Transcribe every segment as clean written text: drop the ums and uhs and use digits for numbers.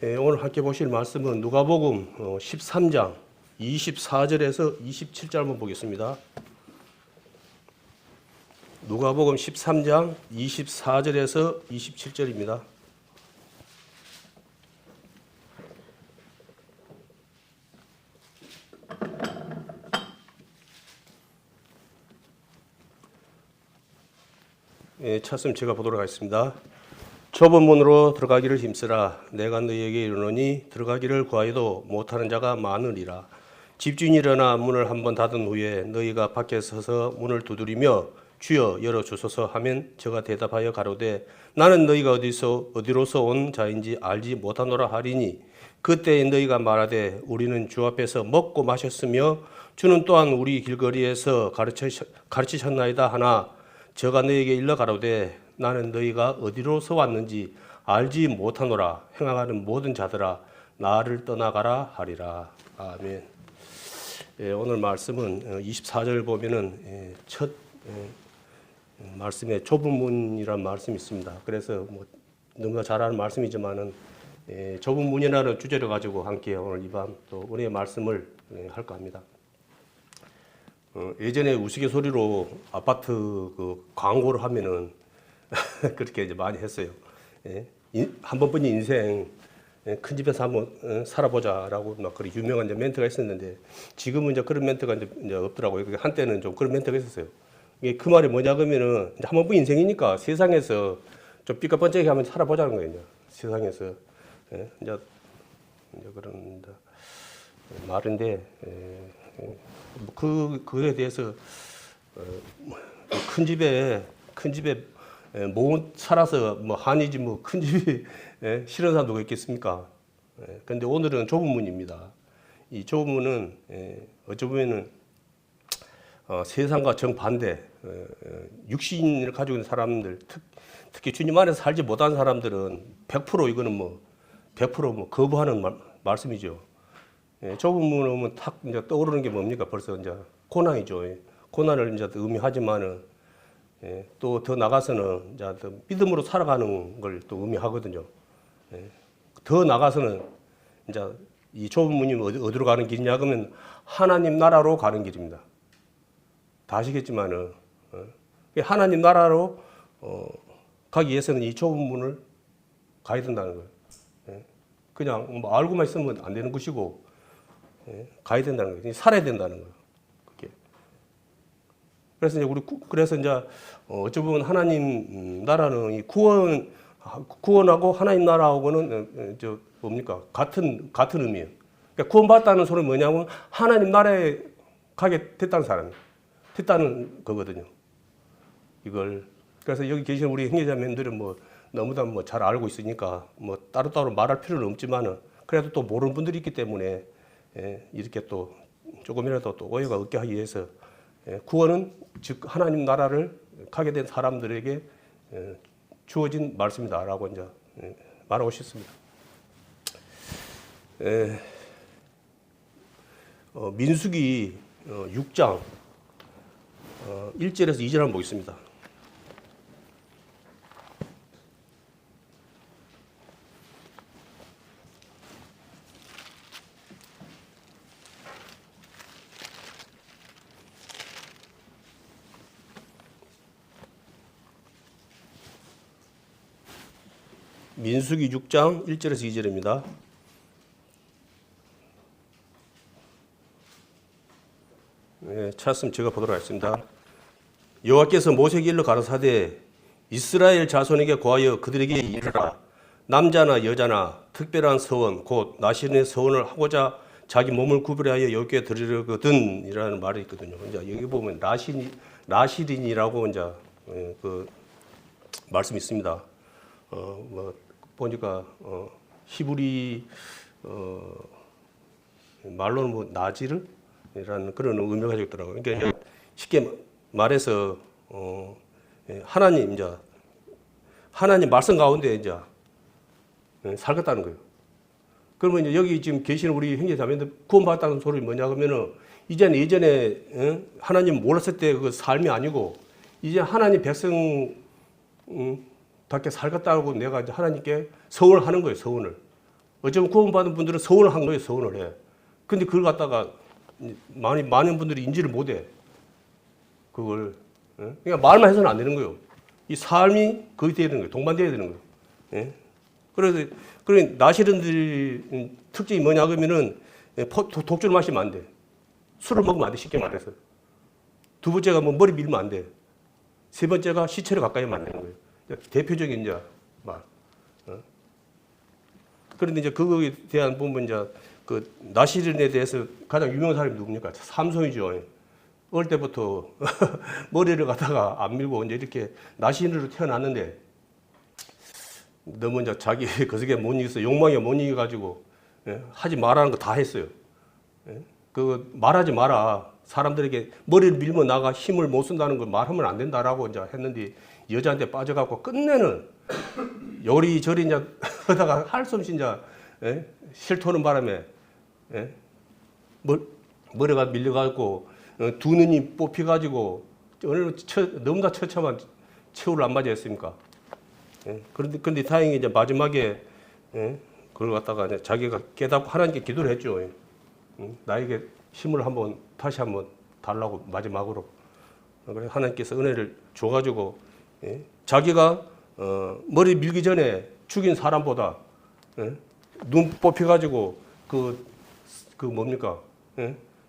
오늘 함께 보실 말씀은 누가복음 13장 24절에서 27절 한번 보겠습니다. 누가복음 13장 24절에서 27절입니다. 찾으면 제가 보도록 하겠습니다. 좁은 문으로 들어가기를 힘쓰라. 내가 너희에게 이르노니 들어가기를 구하여도 못하는 자가 많으리라. 집주인이 일어나 문을 한번 닫은 후에 너희가 밖에 서서 문을 두드리며 주여 열어주소서 하면 저가 대답하여 가로되 나는 너희가 어디로서 온 자인지 알지 못하노라 하리니 그때 너희가 말하되 우리는 주 앞에서 먹고 마셨으며 주는 또한 우리 길거리에서 가르치셨나이다 하나 저가 너희에게 일러 가로되 나는 너희가 어디로서 왔는지 알지 못하노라. 행하는 모든 자들아 나를 떠나가라 하리라. 아멘. 오늘 말씀은 24절 보면은 첫 말씀에 좁은 문이라는 말씀이 있습니다. 그래서 너무나 잘 아는 말씀이지만은 좁은 문이라는 주제를 가지고 함께 오늘 이 밤 또 은혜의 말씀을 할까 합니다. 예전에 우스갯소리로 아파트 그 광고를 하면은 그렇게 이제 많이 했어요. 한 번뿐인 인생 큰 집에서 한번 살아보자라고 막 그런 유명한 이제 멘트가 있었는데 지금은 이제 그런 멘트가 이제 없더라고요. 한때는 좀 그런 멘트가 있었어요. 이게 그 말이 뭐냐 그러면은 한 번뿐인 인생이니까 세상에서 좀 삐까뻔쩍하게 한번 살아보자는 거예요. 세상에서 이제 그런 말인데 그에 대해서 큰 집에 못 살아서 한이지 큰 집이 싫은 사람 누가 있겠습니까? 그런데 오늘은 좁은 문입니다. 이 좁은 문은 어찌 보면은 세상과 정반대 육신을 가지고 있는 사람들 특히 주님 안에서 살지 못한 사람들은 100% 이거는 100% 거부하는 말씀이죠. 좁은 문을 오면 탁 이제 떠오르는 게 뭡니까? 벌써 이제 고난이죠. 고난을 이제 의미하지만은 또 더 나가서는 이제 더 믿음으로 살아가는 걸 또 의미하거든요. 더 나가서는 이제 이 좁은 문이 어디로 가는 길이냐 그러면 하나님 나라로 가는 길입니다. 다 아시겠지만은 하나님 나라로 가기 위해서는 이 좁은 문을 가야 된다는 거예요. 그냥 알고만 있으면 안 되는 것이고 가야 된다는 거예요. 살아야 된다는 거예요. 그래서 이제 그래서 이제 어찌 보면 하나님 나라는 이 구원하고 하나님 나라하고는 뭡니까? 같은 의미예요. 그러니까 구원받았다는 소리는 뭐냐면 하나님 나라에 가게 됐다는 거거든요. 이걸 그래서 여기 계신 우리 형제자매들은 너무나 잘 알고 있으니까 따로따로 말할 필요는 없지만은 그래도 또 모르는 분들이 있기 때문에 이렇게 또 조금이라도 또 오해가 없게 하기 위해서 구원은 즉 하나님 나라를 가게 된 사람들에게 주어진 말씀이다라고 이제 말하고 싶습니다. 민수기 6장 1절에서 2절 한번 보겠습니다. 민수기 6장 1절에서 2절입니다. 찾았으면 제가 보도록 하겠습니다. 여호와께서 모세에게 일러 가라사대 이스라엘 자손에게 고하여 그들에게 이르라. 남자나 여자나 특별한 서원 곧 나실인의 서원을 하고자 자기 몸을 구별하여 여호와께 드리려거든 이라는 말이 있거든요. 이제 여기 보면 나실인이라고 이제 그 말씀이 있습니다. 보니까 히브리 말로는 나지르라는 그런 의미를 가지고 있더라고요. 그러니까 쉽게 말해서 하나님 말씀 가운데 이제 살겠다는 거예요. 그러면 이제 여기 지금 계시는 우리 형제자매들 구원받았다는 소리 뭐냐 그러면은 이제는 예전에 하나님 몰랐을 때 그 삶이 아니고 이제 하나님 백성 답게 살겠다고 내가 이제 하나님께 서원을 하는 거예요. 서원을. 어쩌면 구원받은 분들은 서원을 한 거예요. 서원을 해. 근데 그걸 갖다가 많은 분들이 인지를 못해. 그걸. 그러니까 말만 해서는 안 되는 거예요. 이 삶이 거기 돼야 되는 거예요. 동반돼야 되는 거예요. 예? 그래서 나시른들의 특징이 뭐냐 그러면은 독주를 마시면 안 돼. 술을 먹으면 안 돼. 쉽게 말해서. 두 번째가 뭐 머리 밀면 안 돼. 세 번째가 시체를 가까이 하면 안 되는 거예요. 대표적인 이제 말. 그런데 이제 그거에 대한 보면 이제 그 나시른에 대해서 가장 유명한 사람이 누굽니까? 삼손이죠. 어릴 때부터 머리를 갖다가 안 밀고 이제 이렇게 나시른으로 태어났는데 너무 이제 자기 거기에 못 이겨서 욕망에 못 이겨가지고 하지 말라는 거 다 했어요. 그 말하지 마라. 사람들에게 머리를 밀면 나가 힘을 못 쓴다는 걸 말하면 안 된다라고 이제 했는데 여자한테 빠져갖고 끝내는 요리저리 이제 하다가 할 수 없이 이제 실토는 바람에 머리가 밀려갖고 두 눈이 뽑혀가지고 너무나 처참한 최후를 안 맞이했습니까? 그런데 다행히 이제 마지막에 그걸 갖다가 이제 자기가 깨닫고 하나님께 기도를 했죠. 나에게 힘을 다시 한번 달라고 마지막으로. 그래서 하나님께서 은혜를 줘가지고 자기가 머리 밀기 전에 죽인 사람보다 눈 뽑혀가지고 그 뭡니까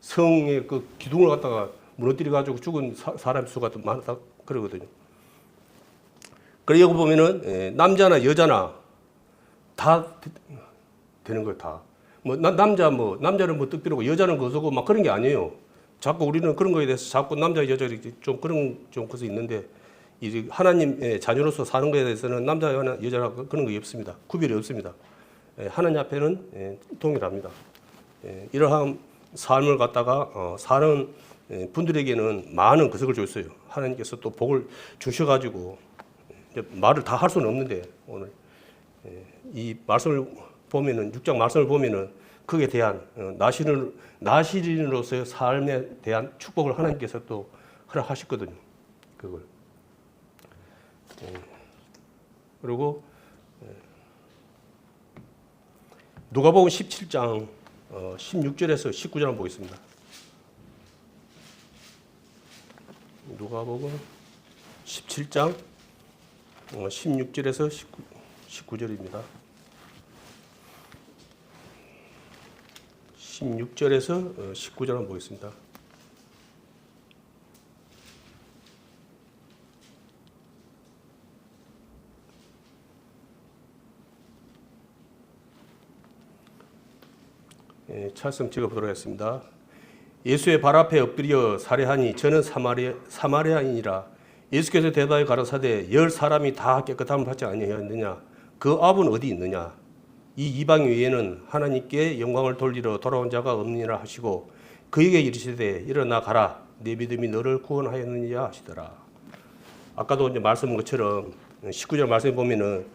성의 그 기둥을 갖다가 무너뜨려가지고 죽은 사람 수가 더 많다 그러거든요. 그래 여기 보면은 남자나 여자나 다 되는 거예요. 다. 남자는 뭐 뜻대로고 여자는 거서고 막 그런 게 아니에요. 자꾸 우리는 그런 거에 대해서 자꾸 남자 여자 좀 그런 좀 것이 있는데 이 하나님의 자녀로서 사는 거에 대해서는 남자나 여자나 그런 거 없습니다. 구별이 없습니다. 하나님 앞에는 동일합니다. 이러한 삶을 갖다가 사는 분들에게는 많은 그석을 줬어요. 하나님께서 또 복을 주셔가지고 말을 다 할 수는 없는데 오늘 이 말씀을 보면은 6장 말씀을 보면은 그에 대한 나시린으로서의 삶에 대한 축복을 하나님께서 또 허락하셨거든요. 그걸. 그리고 누가복음 17장 16절에서 19절 한번 보겠습니다. 누가복음 17장 16절에서 19절입니다. 16절에서 19절 한번 보겠습니다. 찰성 찍어보도록 하겠습니다. 예수의 발 앞에 엎드려 살해하니 저는 사마리아인이라. 예수께서 대답하여 가라사대 10사람이 다 깨끗함을 받지 아니하였느냐? 그 압은 어디 있느냐? 이 이방 외에는 하나님께 영광을 돌리러 돌아온 자가 없느니라 하시고 그에게 이르시되 일어나 가라 내 믿음이 너를 구원하였느냐 하시더라. 아까도 이제 말씀한 것처럼 19절 말씀에 보면은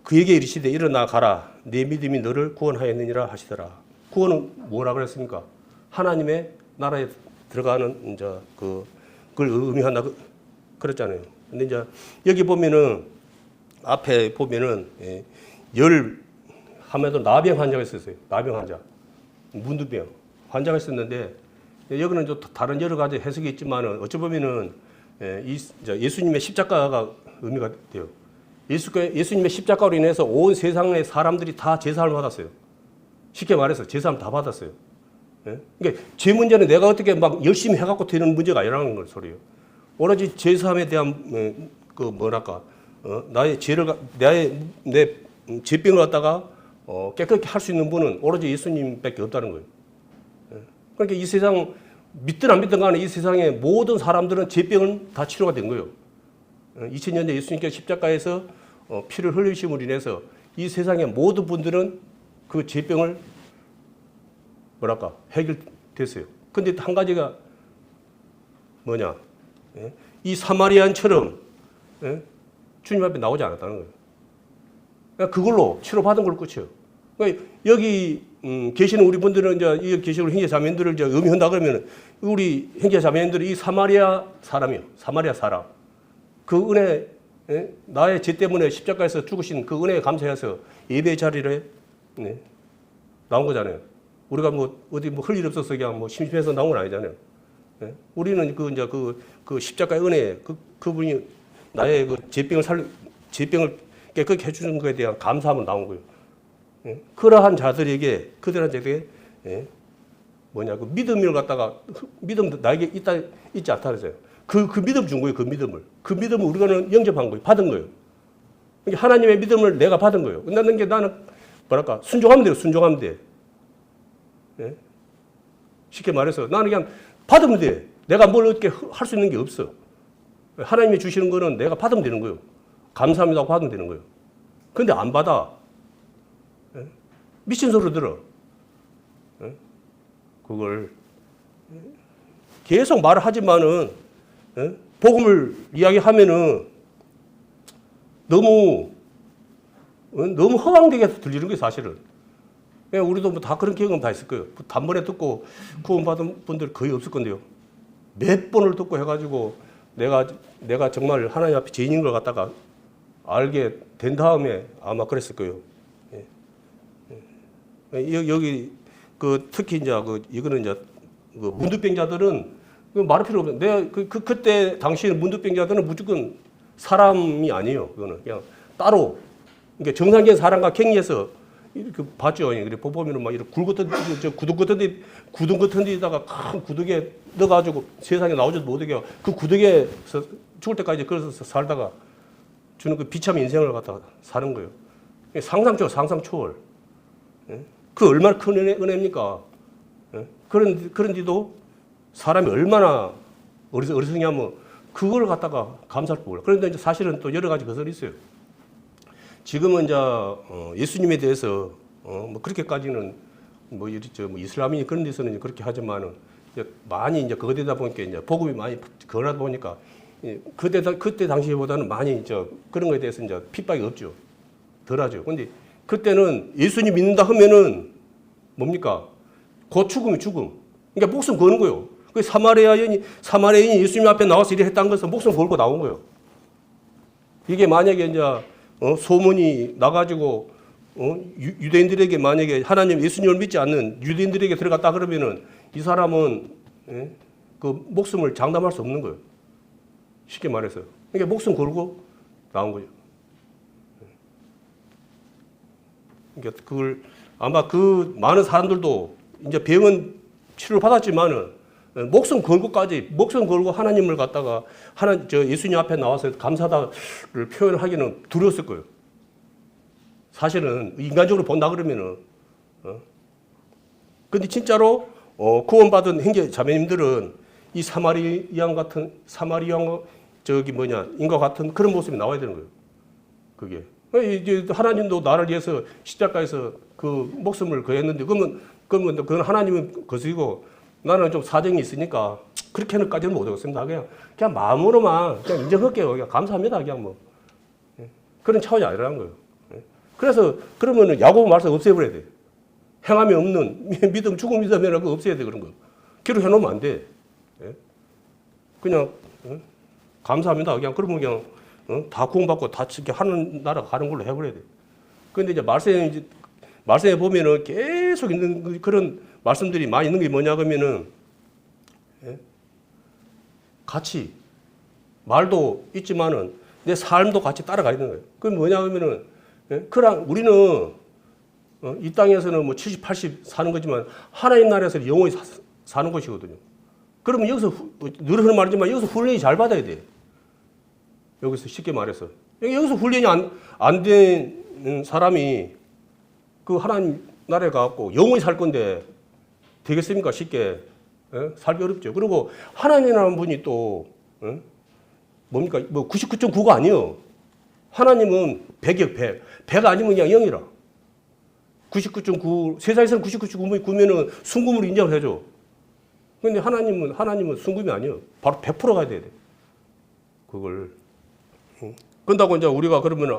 그에게 이르시되 일어나 가라 내 믿음이 너를 구원하였느니라 하시더라. 구원은 뭐라 그랬습니까? 하나님의 나라에 들어가는 이제 그걸 의미한다 그랬잖아요. 근데 이제 여기 보면은 앞에 보면은 하면도 나병 환자가 있었어요. 나병 환자, 문두병 환자가 있었는데 여기는 좀 다른 여러 가지 해석이 있지만은 어찌 보면은 예수님의 십자가가 의미가 돼요. 예수님의 십자가로 인해서 온 세상의 사람들이 다 제사함을 받았어요. 쉽게 말해서 제사함 다 받았어요. 그러니까 죄 문제는 내가 어떻게 막 열심히 해갖고 되는 문제가 아니라는 걸 소리예요. 오로지 제사함에 대한 나의 죄를 내 죄병을 갖다가 깨끗하게 할 수 있는 분은 오로지 예수님밖에 없다는 거예요. 그러니까 이 세상 믿든 안 믿든 간에 이 세상의 모든 사람들은 죄병은 다 치료가 된 거예요. 2000년 전 예수님께서 십자가에서 피를 흘리심으로 인해서 이 세상의 모든 분들은 그 죄병을 해결됐어요. 근데 한 가지가 뭐냐? 이 사마리안처럼 주님 앞에 나오지 않았다는 거예요. 그러니까 그걸로 치료받은 걸 끝이에요. 그러니까 여기 계시는 우리 분들은 이제 이 계시는 형제 자매들을 이제 의미한다 그러면 우리 형제 자매들이 이 사마리아 사람이요. 사마리아 사람. 그 은혜, 나의 죄 때문에 십자가에서 죽으신 그 은혜에 감사해서 예배 자리를 네. 나온 거잖아요. 우리가 뭐 어디 뭐 할 일 없어서 그냥 뭐 심심해서 나온 건 아니잖아요. 네. 우리는 그 이제 그 십자가의 은혜 그분이 나의 그 제병을 깨끗게 해주는 것에 대한 감사함으로 나온 거예요. 예? 그러한 자들에게 그들한테 예? 그 믿음을 갖다가 믿음 나에게 있지 않다 그랬어요. 그 믿음 준 거예요. 그 믿음을 우리가는 영접한 거예요. 받은 거예요. 하나님의 믿음을 내가 받은 거예요. 나는 뭐랄까 순종하면 돼요. 순종하면 돼. 예? 쉽게 말해서 나는 그냥 받으면 돼. 내가 뭘 어떻게 할 수 있는 게 없어. 하나님이 주시는 거는 내가 받으면 되는 거예요. 감사합니다 하고 받으면 되는 거예요. 근데 안 받아. 예? 미친 소리 들어. 예? 그걸 계속 말을 하지만은 예? 복음을 이야기하면은 너무 허황되게 들리는 거예요, 사실은. 예, 우리도 뭐 다 그런 경험 다 있을 거예요. 단번에 듣고 구원받은 분들 거의 없을 건데요. 몇 번을 듣고 해가지고 내가 정말 하나님 앞에 죄인인 걸 갖다가 알게 된 다음에 아마 그랬을 거예요. 예. 여기 특히 이제 이거는 이제 문득병자들은 말할 필요 없어요. 내가 그때 당시에는 문득병자들은 무조건 사람이 아니에요. 그거는 그냥 따로 그러니까 정상적인 사람과 격리해서 이렇게 봤죠. 그래 보면은 막 이렇게 구덩 같은 데다가 큰 구덩이에 넣어가지고 세상에 나오지도 못하게 그 구덩이에서 죽을 때까지 그래서 살다가 주는 그 비참한 인생을 갖다가 사는 거예요. 상상 초월. 예? 그 얼마나 큰 은혜입니까? 예? 그런데도 사람이 얼마나 어리석냐면 그걸 갖다가 감사할 줄 몰라. 그런데 이제 사실은 또 여러 가지 것들이 있어요. 지금은 이제 예수님에 대해서 뭐 그렇게까지는 뭐 이슬람이 그런 데서는 그렇게 하지만은 이제 많이 이제 그거되다 보니까 이제 복음이 많이 그러다 보니까 그때 당시보다는 많이 이제 그런 거에 대해서 이제 핍박이 없죠. 덜하죠. 근데 그때는 예수님 믿는다 하면은 뭡니까? 곧 죽음이 죽음. 그러니까 목숨 거는 거예요. 그 사마리아인이 예수님 앞에 나와서 이래 했다는 것은 목숨 걸고 나온 거예요. 이게 만약에 이제 소문이 나가지고 유대인들에게 만약에 하나님 예수님을 믿지 않는 유대인들에게 들어갔다 그러면은 이 사람은 그 목숨을 장담할 수 없는 거예요. 쉽게 말해서. 그러니까 목숨 걸고 나온 거죠. 그러니까 그걸 아마 그 많은 사람들도 이제 병은 치료를 받았지만은 목숨 걸고 하나님을 갖다가 예수님 앞에 나와서 감사다를 표현하기는 두려웠을 거예요. 사실은 인간적으로 본다 그러면은 근데 진짜로 구원받은 형제 자매님들은 이 사마리아인 인과 같은 그런 모습이 나와야 되는 거예요. 그게 이제 하나님도 나를 위해서 십자가에서 그 목숨을 거했는데 그러면 그건 하나님은 거스이고 나는 좀 사정이 있으니까 그렇게는까지는 못하겠습니다. 그냥 마음으로만 그냥 인정할게요. 그냥 감사합니다. 그냥 뭐 그런 차원이 아니라는 거예요. 그래서 그러면은 야고보 말씀 없애버려야 돼. 행함이 없는 믿음, 죽음 믿음이라고 없애야 돼 그런 거. 기록해놓으면 안 돼. 그냥 감사합니다. 그냥 그러면 그냥 다 구원받고 다 하는 나라 가는 걸로 해버려야 돼. 그런데 이제 말씀에 보면은 계속 있는 그런 말씀들이 많이 있는 게 뭐냐 그러면은 같이 말도 있지만은 내 삶도 같이 따라가야 되는 거예요. 그게 뭐냐 그러면은 그랑 우리는 이 땅에서는 뭐 70, 80 사는 거지만 하나님 나라에서 영원히 사는 것이거든요. 그러면 여기서 늘 하는 말이지만 여기서 훈련이 잘 받아야 돼. 여기서 쉽게 말해서 여기서 훈련이 안 된 사람이 그 하나님 나라에 가갖고 영원히 살 건데 되겠습니까? 쉽게 살기 어렵죠. 그리고 하나님이라는 분이 또 뭡니까? 뭐 99.9가 아니에요. 하나님은 100이 100. 100 아니면 그냥 0이라. 99.9 세상에서는 99.9면은 순금으로 인정을 해줘. 그런데 하나님은 순금이 아니에요. 바로 100% 가야 돼. 그걸. 그런다고 이제 우리가 그러면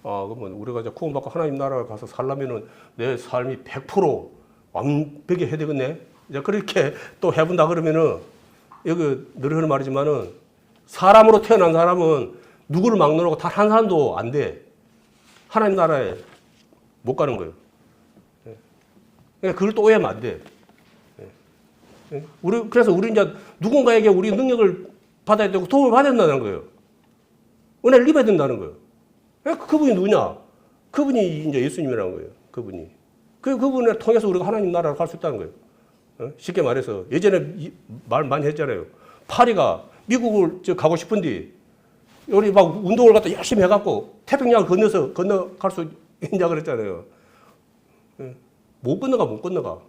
우리가 이제 구원받고 하나님 나라에 가서 살려면은 내 삶이 100% 완벽히 해야 되겠네. 이제 그렇게 또 해본다 그러면은 여기 늘 하는 말이지만은 사람으로 태어난 사람은 누구를 막론하고 단 한 사람도 안 돼. 하나님 나라에 못 가는 거예요. 그러니까 그걸 또 오해하면 안 돼. 그래서 우리 이제 누군가에게 우리 능력을 받아야 되고 도움을 받아야 된다는 거예요. 은혜를 입어야 된다는 거예요. 그분이 누구냐? 그분이 이제 예수님이라는 거예요. 그분을 통해서 우리가 하나님 나라로 갈 수 있다는 거예요. 쉽게 말해서 예전에 말 많이 했잖아요. 파리가 미국을 가고 싶은데 우리 막 운동을 갖다 열심히 해갖고 태평양을 건너갈 수 있냐 그랬잖아요. 못 건너가.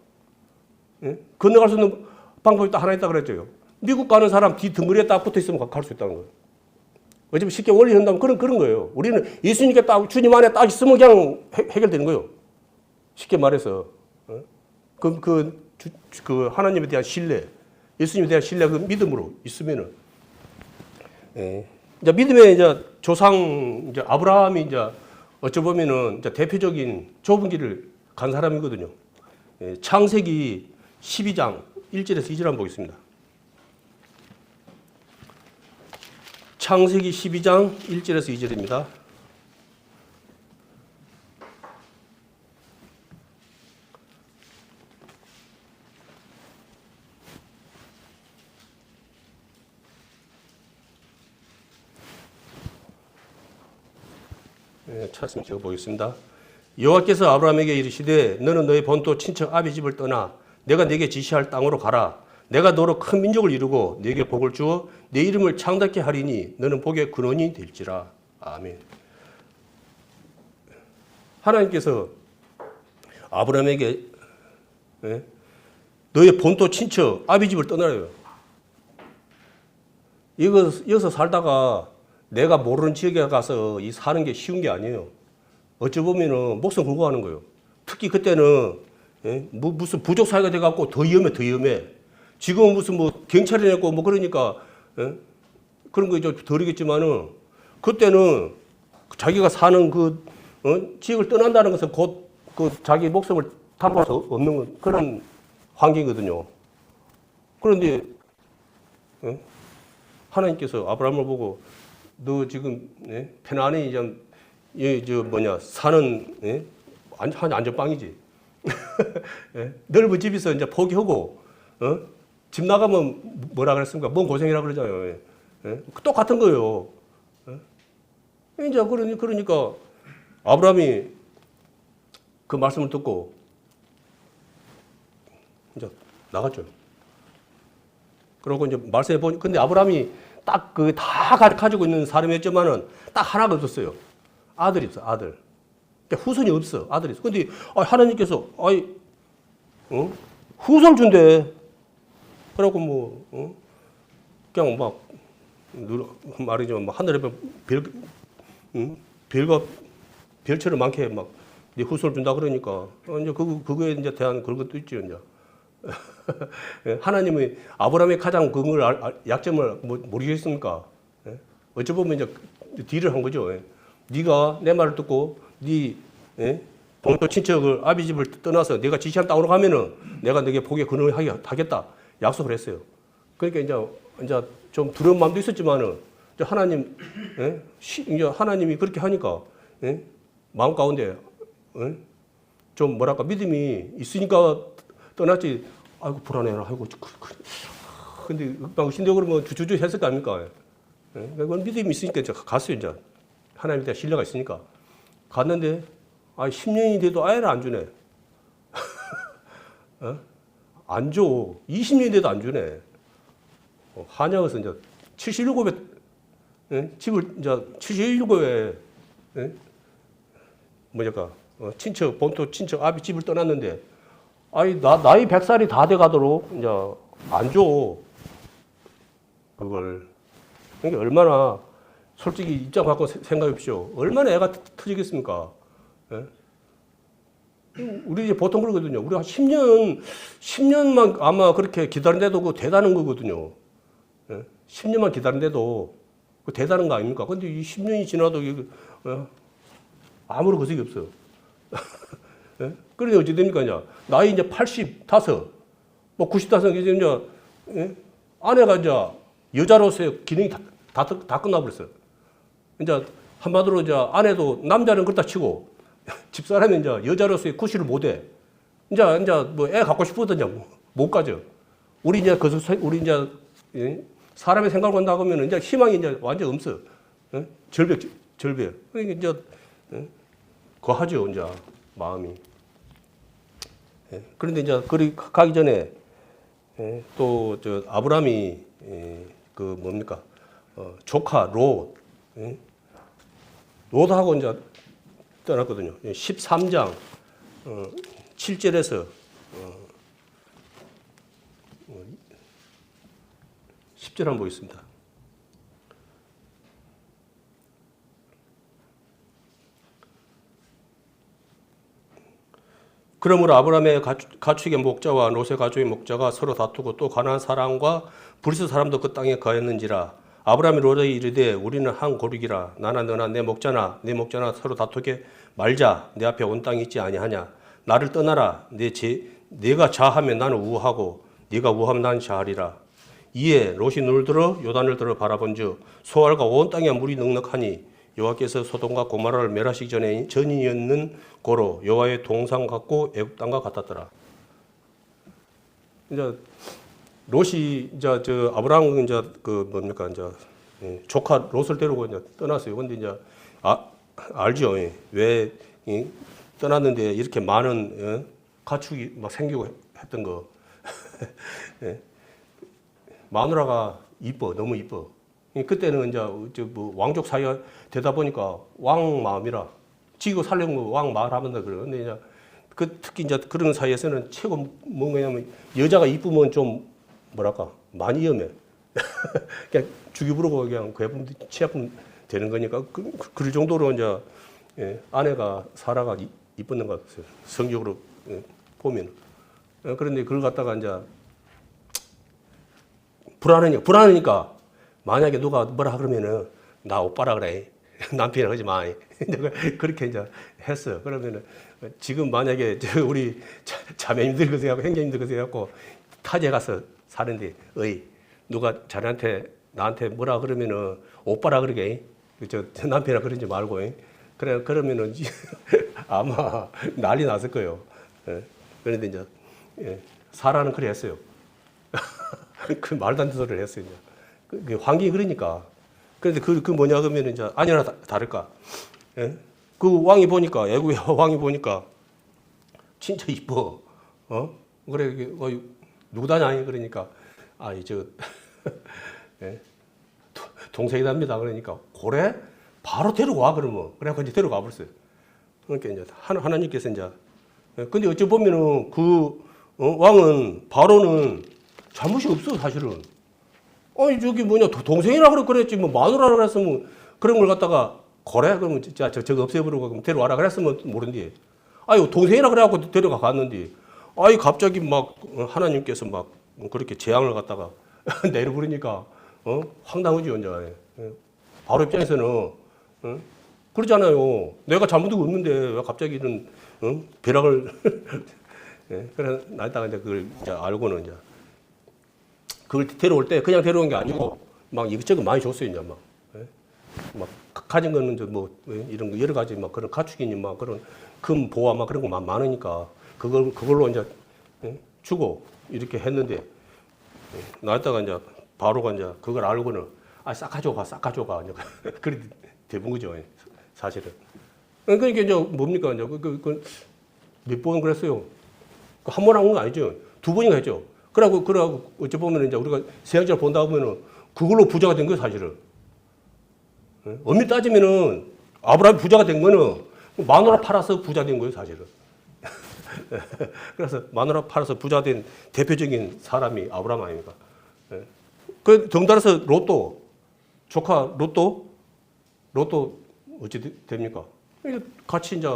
건너갈 수 있는 방법이 딱 하나 있다 그랬죠. 미국 가는 사람 뒤 덩어리에 딱 붙어 있으면 갈 수 있다는 거예요. 어차피 쉽게 원리 한다면 그런 거예요. 우리는 예수님께 주님 안에 딱 있으면 그냥 해결되는 거예요. 쉽게 말해서. 그 하나님에 대한 신뢰, 예수님에 대한 신뢰, 그 믿음으로 있으면은. 이제 믿음의 이제 조상, 이제 아브라함이 이제 어찌 보면은 이제 대표적인 좁은 길을 간 사람이거든요. 창세기 12장 1절에서 2절 한번 보겠습니다. 창세기 12장 1절에서 2절입니다. 찾았으면 제가 보겠습니다. 여호와께서 아브라함에게 이르시되 너는 너의 본토 친척 아비 집을 떠나 내가 네게 지시할 땅으로 가라. 내가 너로 큰 민족을 이루고 네게 복을 주어 내 이름을 창답게 하리니 너는 복의 근원이 될지라. 아멘. 하나님께서 아브라함에게 너의 본토 친척 아비 집을 떠나래요. 여기서 살다가 내가 모르는 지역에 가서 사는 게 쉬운 게 아니에요. 어찌 보면은 목숨 걸고 하는 거예요. 특히 그때는 무슨 부족 사회가 돼갖고 더 위험해. 지금은 무슨 경찰이 냈고 그러니까 그런 거 이제 덜이겠지만은 그때는 자기가 사는 지역을 떠난다는 것은 곧 자기 목숨을 담보할 수 없는 그런 환경이거든요. 그런데 하나님께서 아브라함을 보고 너 지금 편안히 사는 안전빵이지. 넓은 집에서 이제 포기하고 집 나가면 뭐라 그랬습니까? 뭔 고생이라 그러잖아요. 똑같은 거예요. 이제 그러니까 아브라함이 그 말씀을 듣고 이제 나갔죠. 그러고 이제 말씀해 보니 근데 아브라함이 딱 다 가지고 있는 사람이었지만은 딱 하나가 없었어요. 아들이 없어, 아들. 그러니까 후손이 없어, 아들이 있어. 근데 하나님께서 후손 준대. 그러고 그냥 막 말이죠. 하늘에 별처럼 많게 막 후손을 준다 그러니까 이제 그거에 이제 대한 그런 것도 있죠, 이제. 하나님이 아브라함의 가장 약점을 모르겠습니까? 어찌 보면 이제 딜을 한 거죠. 네가 내 말을 듣고 네 본토 친척을 아비 집을 떠나서 내가 지시한 땅으로 가면은 내가 너에게 복의 근원을 하겠다 약속을 했어요. 그러니까 이제 좀 두려운 마음도 있었지만은 이제 하나님이 그렇게 하니까 마음 가운데 좀 뭐랄까 믿음이 있으니까 떠났지. 아이고 불안해라. 아이고 근데 신대로 그러면 주저주 했을 거 아닙니까? 그건 믿음이 있으니까 이제 갔어요. 이제 하나님에 대한 신뢰가 있으니까 갔는데 10년이 돼도 아예를 안 주네. 안 줘. 20년이 돼도 안 주네. 한약에서 이제 77에 집을 이제 77에 본토 친척 아비 집을 떠났는데 나이 100살이 다 돼가도록 이제 안 줘. 그걸. 그러니까 얼마나 솔직히 입장 갖고 생각해 보십시오. 얼마나 애가 터지겠습니까? 우리 이제 보통 그러거든요. 우리 한 10년만 아마 그렇게 기다린데도 그 대단한 거거든요. 10년만 기다린데도 그 대단한 거 아닙니까? 근데 이 10년이 지나도 아무런 거색이 없어요. 그러니 어찌 됩니까? 이제 나이 이제 85, 95, 이제 아내가 이제 여자로서의 기능이 다 끝나버렸어요. 이제 한마디로 이제 아내도 남자는 그렇다 치고 집사람이 이제 여자로서의 구실을 못해. 이제 뭐 애 갖고 싶어도 못 가죠. 우리 이제 우리 이제 사람의 생각을 한다고 하면 이제 희망이 이제 완전 없어. 절벽. 그러니까 이제 거하죠 이제 마음이. 그런데 이제 그리 가기 전에 또 저 아브라함이 그 뭡니까 조카 롯하고 이제 떠났거든요. 13장 7절에서 10절 한번 보겠습니다. 그러므로 아브라함의 가축의 목자와 롯의 가축의 목자가 서로 다투고 또 가나안 사람과 브리스 사람도 그 땅에 거했는지라. 아브라함이 롯에 이르되 우리는 한 고륙이라. 나나 너나 내 목자나 내 목자나 서로 다투게 말자. 내 앞에 온 땅이 있지 아니하냐. 나를 떠나라. 내가 좌하면 나는 우하고 네가 우하면 나는 좌하리라. 이에 롯이 눈을 들어 요단을 들어 바라본즉 소알과 온 땅에 물이 넉넉하니 여호와께서 소돔과 고모라를 멸하시기 전이었는 고로 여호와의 동상 같고 애굽 땅과 같았더라. 이제 롯이 이제 저 아브라함 이제 그 뭡니까 이제 조카 롯을 데리고 이제 떠났어요. 근데 이제 알죠. 왜 떠났는데 이렇게 많은 가축이 막 생기고 했던 거. 마누라가 이뻐, 너무 이뻐. 그때는 이제 뭐 왕족 사이가 되다 보니까 왕 마음이라 지고 살려면 왕 말하면 다 그래. 근데 이제 특히 이제 그런 사이에서는 최고 뭐냐면 여자가 이쁘면 좀 뭐랄까 많이 위험해. 그냥 죽이 부르고 그냥 괴분 취합 되는 거니까 그 정도로 이제 아내가 사라가 이쁘는 것 같아요. 성적으로 보면. 그런데 그걸 갖다가 이제 불안하니까 만약에 누가 뭐라 그러면은 나 오빠라 그래. 남편이 하지 마. 그렇게 이제 했어요. 그러면은 지금 만약에 우리 자매님들 그 생각하고 형제님들 그 생각하고 타지에 가서 사는데 누가 나한테 뭐라 그러면은 오빠라 그러게. 저 남편이라 그러지 말고. 그러면은 아마 난리 났을 거예요. 그런데 이제 사라는 그래 했어요. 그 말도 안 되는 소리를 했어요. 그 환경이 그러니까. 그런데 그 뭐냐 그러면 이제 아니나 다를까. 그 왕이 보니까 애국의 왕이 보니까 진짜 이뻐. 그래 누구다냐 그러니까 저 동생이답니다. 그러니까 그래 바로 데려와 그러면 그래 이제 데려가 버렸어요. 그러니까 이제 하나님께서 이제 근데 어찌 보면은 그 왕은 바로는 잘못이 없어 사실은. 저기 뭐냐 동생이라 그랬지 뭐 마누라라 그랬으면 그런 걸 갖다가 그래 그러면 진짜 저거 없애버리고 그럼 데려와라 그랬으면 모른디. 동생이라 그래갖고 데려가 갔는데 갑자기 막 하나님께서 막 그렇게 재앙을 갖다가 내려버리니까 황당하죠 이제. 바로 입장에서는 그러잖아요. 내가 잘못한 거 없는데 왜 갑자기 이런 벼락을 그래 나다가 이제 그걸 이제 알고는 이제. 그걸 데려올 때 그냥 데려온 게 아니고 막 이것저것 많이 줬어요 이제 막 가진 거는 뭐 이런 거 여러 가지 막 그런 가축이니 막 그런 금 보화 막 그런 거 많으니까 그걸로 이제 주고 이렇게 했는데 나다가 이제 바로가 이제 그걸 알고는 싹 가져가 이제 그래 대본 거죠 사실은. 그러니까 이제 뭡니까 이제 몇 번 그랬어요. 한 번 한 건 아니죠. 두 번인가 했죠. 그러고 어찌 보면 이제 우리가 세상적으로 본다 보면은 그걸로 부자가 된 거예요, 사실은. 엄밀히 따지면은 아브라함이 부자가 된 거는 마누라 팔아서 부자 된 거예요, 사실은. 그래서 마누라 팔아서 부자 된 대표적인 사람이 아브라함 아닙니까? 그 덩달아서 조카 롯도 어찌 됩니까? 같이 이제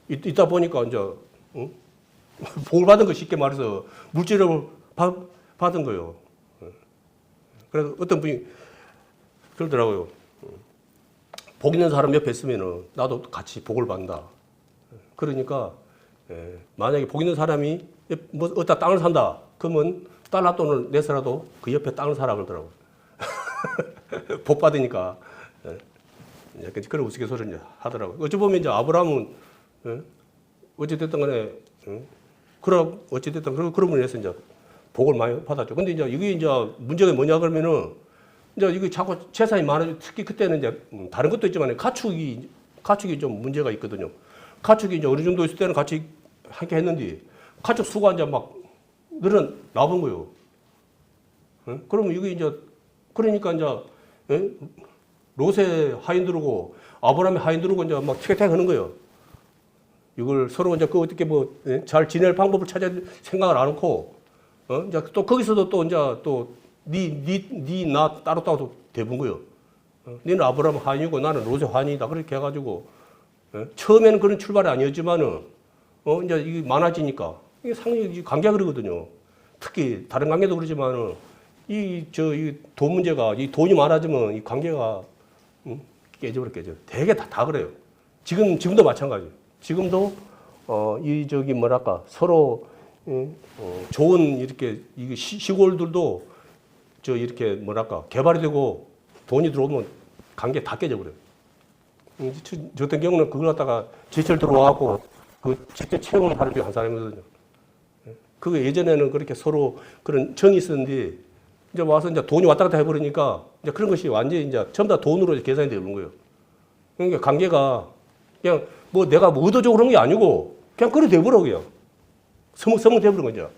있다 보니까 이제 복을 받은 거 쉽게 말해서 물질을 받은 거예요. 그래서 어떤 분이 그러더라고요. 복 있는 사람 옆에 있으면 나도 같이 복을 받는다. 그러니까 만약에 복 있는 사람이 뭐 어디다 땅을 산다. 그러면 달러 돈을 내서라도 그 옆에 땅을 사라 그러더라고요. 복 받으니까. 그런 우스갯소리를 하더라고요. 어찌 보면 이제 아브라함은 어찌됐든 간에 그럼 어찌됐든 그런 분에서 이제 복을 많이 받았죠. 근데 이제 이게 이제 문제가 뭐냐 그러면은 이제 이게 자꾸 재산이 많아지고 특히 그때는 이제 다른 것도 있지만 가축이 좀 문제가 있거든요. 가축이 이제 어느 정도 있을 때는 같이 함께 했는데 가축 수가 이제 막 나본 거예요. 응? 그러면 이게 이제 그러니까 이제 롯의 하인 들고 아브라함의 하인 들고 이제 막 티격태격 하는 거예요. 이걸 서로 이제 어떻게 뭐 잘 지낼 방법을 찾아 생각을 안 하고 이제 또 거기서도 또 이제 또 나 따로 대본 거예요. 너는 아브라함 하인이고 나는 롯의 하인이다. 그렇게 해가지고 처음에는 그런 출발이 아니었지만은 이제 이게 많아지니까 이게 상당히 관계가 그러거든요. 특히 다른 관계도 그러지만은 이 돈 문제가 이 돈이 많아지면 이 관계가 깨져. 되게 다 그래요. 지금도 마찬가지예요. 지금도 뭐랄까 서로 좋은 이렇게 시골들도 이렇게 뭐랄까 개발이 되고 돈이 들어오면 관계 다 깨져 버려요. 저 같은 경우는 그걸 갖다가 제철 들어와갖고 그 직접 채용을 하는 게 한 사람이거든요. 그게 예전에는 그렇게 서로 그런 정이 있었는데 이제 와서 이제 돈이 왔다 갔다 해버리니까 이제 그런 것이 완전히 이제 전부 다 돈으로 계산이 되는 거예요. 그러니까 관계가 그냥 뭐 내가 뭐 의도적으로 한 게 아니고 그냥 그래 돼버려 그냥 서먹 돼버린 거죠.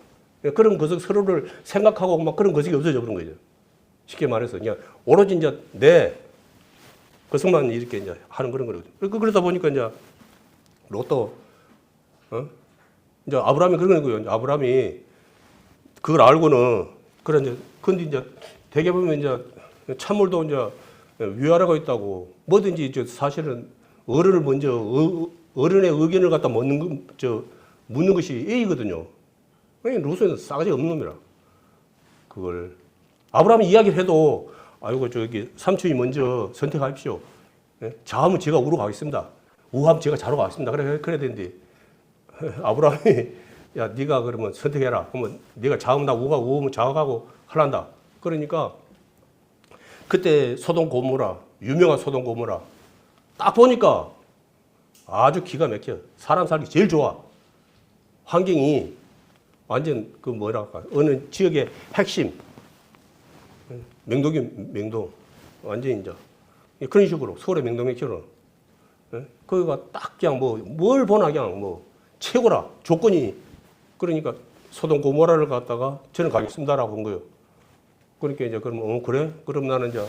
그런 것을 서로를 생각하고 막 그런 것이 없어져 버린 거죠. 쉽게 말해서 그냥 오로지 이제 내 것만 이렇게 이제 하는 그런 거거든요. 그러다 보니까 이제 롯도 이제 아브라함이 그런 거예요. 아브라함이 그걸 알고는 그래 이제 근데 이제 대개 보면 이제 참물도 이제 위화라가 있다고 뭐든지 사실은 어른을 먼저 어른의 의견을 갖다 묻는 것이 예의거든요. 롯은 싸가지 없는 놈이라 그걸 아브라함이 이야기를 해도 아이고 삼촌이 먼저 선택하십시오. 자하면 제가 우러 가겠습니다. 우하면 제가 자러 가겠습니다. 그래야 되는데 아브라함이 야 네가 그러면 선택해라. 그러면 네가 자하면 나 우하면 자하고 하란다. 그러니까 그때 소돔 고모라 유명한 소돔 고모라 딱 보니까 아주 기가 막혀. 사람 살기 제일 좋아. 환경이 완전 어느 지역의 핵심 명동 완전히 이제 그런 식으로 서울의 명동처럼 거기가 딱 그냥 뭘 보나 그냥 최고라 조건이 그러니까 소돔 고모라를 갖다가 저는 가겠습니다라고 한 거예요. 그러니까 이제 그러면 그래? 그럼 나는 이제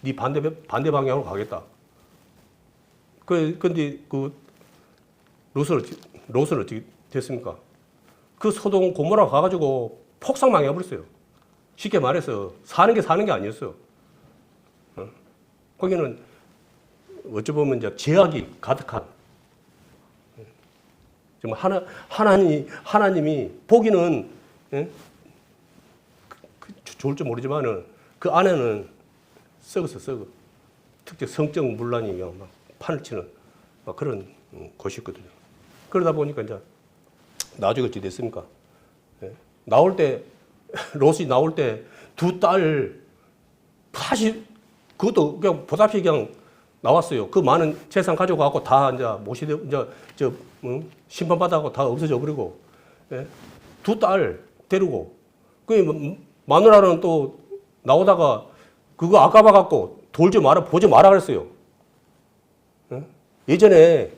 네 반대 방향으로 가겠다. 근데 롯은 어떻게 됐습니까? 그 소돔 고모라 가가지고 폭삭 망해버렸어요. 쉽게 말해서 사는 게 아니었어요. 거기는 어찌 보면 이제 죄악이 가득한 정말 하나님이 보기는 좋을 줄 모르지만은 그 안에는 썩어. 특히 성적 문란이 막 판을 치는 막 그런 곳이었거든요. 그러다 보니까 이제 나중에 어찌 됐습니까? 롯이 나올 때 두 딸 다시 그것도 그냥 보답시 그냥 나왔어요. 그 많은 재산 가져가고 다 이제 심판받아고 다 없어져 버리고 두 딸 데리고 그 마누라는 또 나오다가 그거 아까봐 갖고 보지 마라 그랬어요. 예전에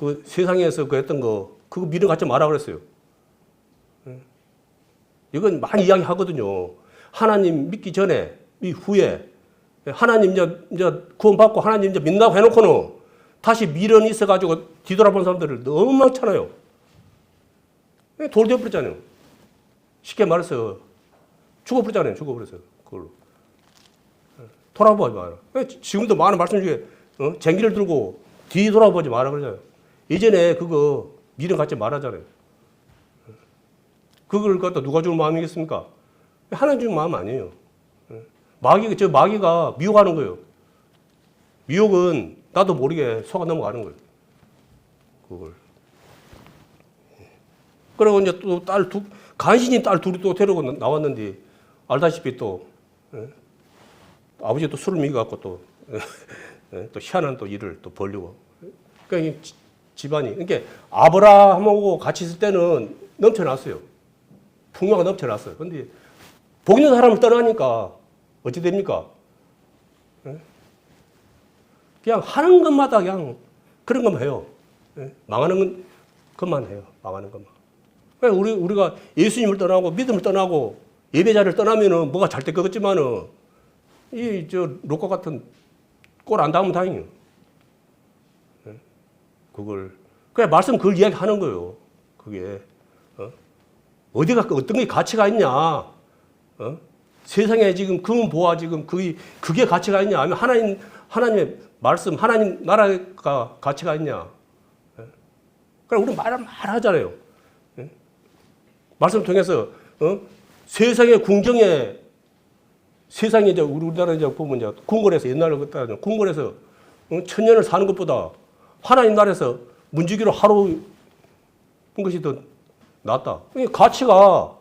그 세상에서 했던 거 그거 미련 갖지 마라 그랬어요. 이건 많이 이야기 하거든요. 하나님 믿기 전에, 후에, 하나님 이제 구원받고 하나님 이제 믿는다고 해놓고는 다시 미련이 있어가지고 뒤돌아본 사람들을 너무 많잖아요. 돌 되어버렸잖아요. 쉽게 말해서 죽어버렸잖아요. 그걸로. 돌아보지 마라. 지금도 많은 말씀 중에 쟁기를 들고 뒤돌아보지 마라 그러잖아요. 예전에 그거 미련 갖지 말아잖아요. 그걸 갖다 누가 주는 마음이겠습니까? 하나님 주는 마음 아니에요. 마귀가 미혹하는 거예요. 미혹은 나도 모르게 속아 넘어가는 거예요. 그걸. 그리고 이제 또 간신히 딸 둘이 또 데리고 나왔는데, 알다시피 또, 아버지가 또 술을 먹여갖고 또 희한한 또 일을 또 벌리고. 그러니까 집안이. 그러니까 아브라함하고 같이 있을 때는 넘쳐났어요. 풍요가 넘쳐났어요. 근데 복 있는 사람을 떠나니까 어찌 됩니까? 그냥 하는 것마다 그냥 그런 것만 해요. 망하는 것만 해요. 망하는 것만. 우리가 예수님을 떠나고 믿음을 떠나고 예배자를 떠나면은 뭐가 잘 될 것 같지만은 롯과 같은 꼴 안 당하면 다행이에요. 그냥 말씀 그걸 이야기 하는 거예요. 그게. 어디가, 어떤 게 가치가 있냐. 세상에 지금 금은 보아 지금 그게 가치가 있냐. 아니면 하나님의 말씀, 하나님 나라가 가치가 있냐. 그럼 우리 말하잖아요. 말씀을 통해서, 세상의 궁정에, 세상에 이제 우리나라 이제 보면 이제 궁궐에서 옛날에 그때 궁궐에서 천년을 사는 것보다 하나님 나라에서 문지기로 하루 한 것이 더 낫다. 가치가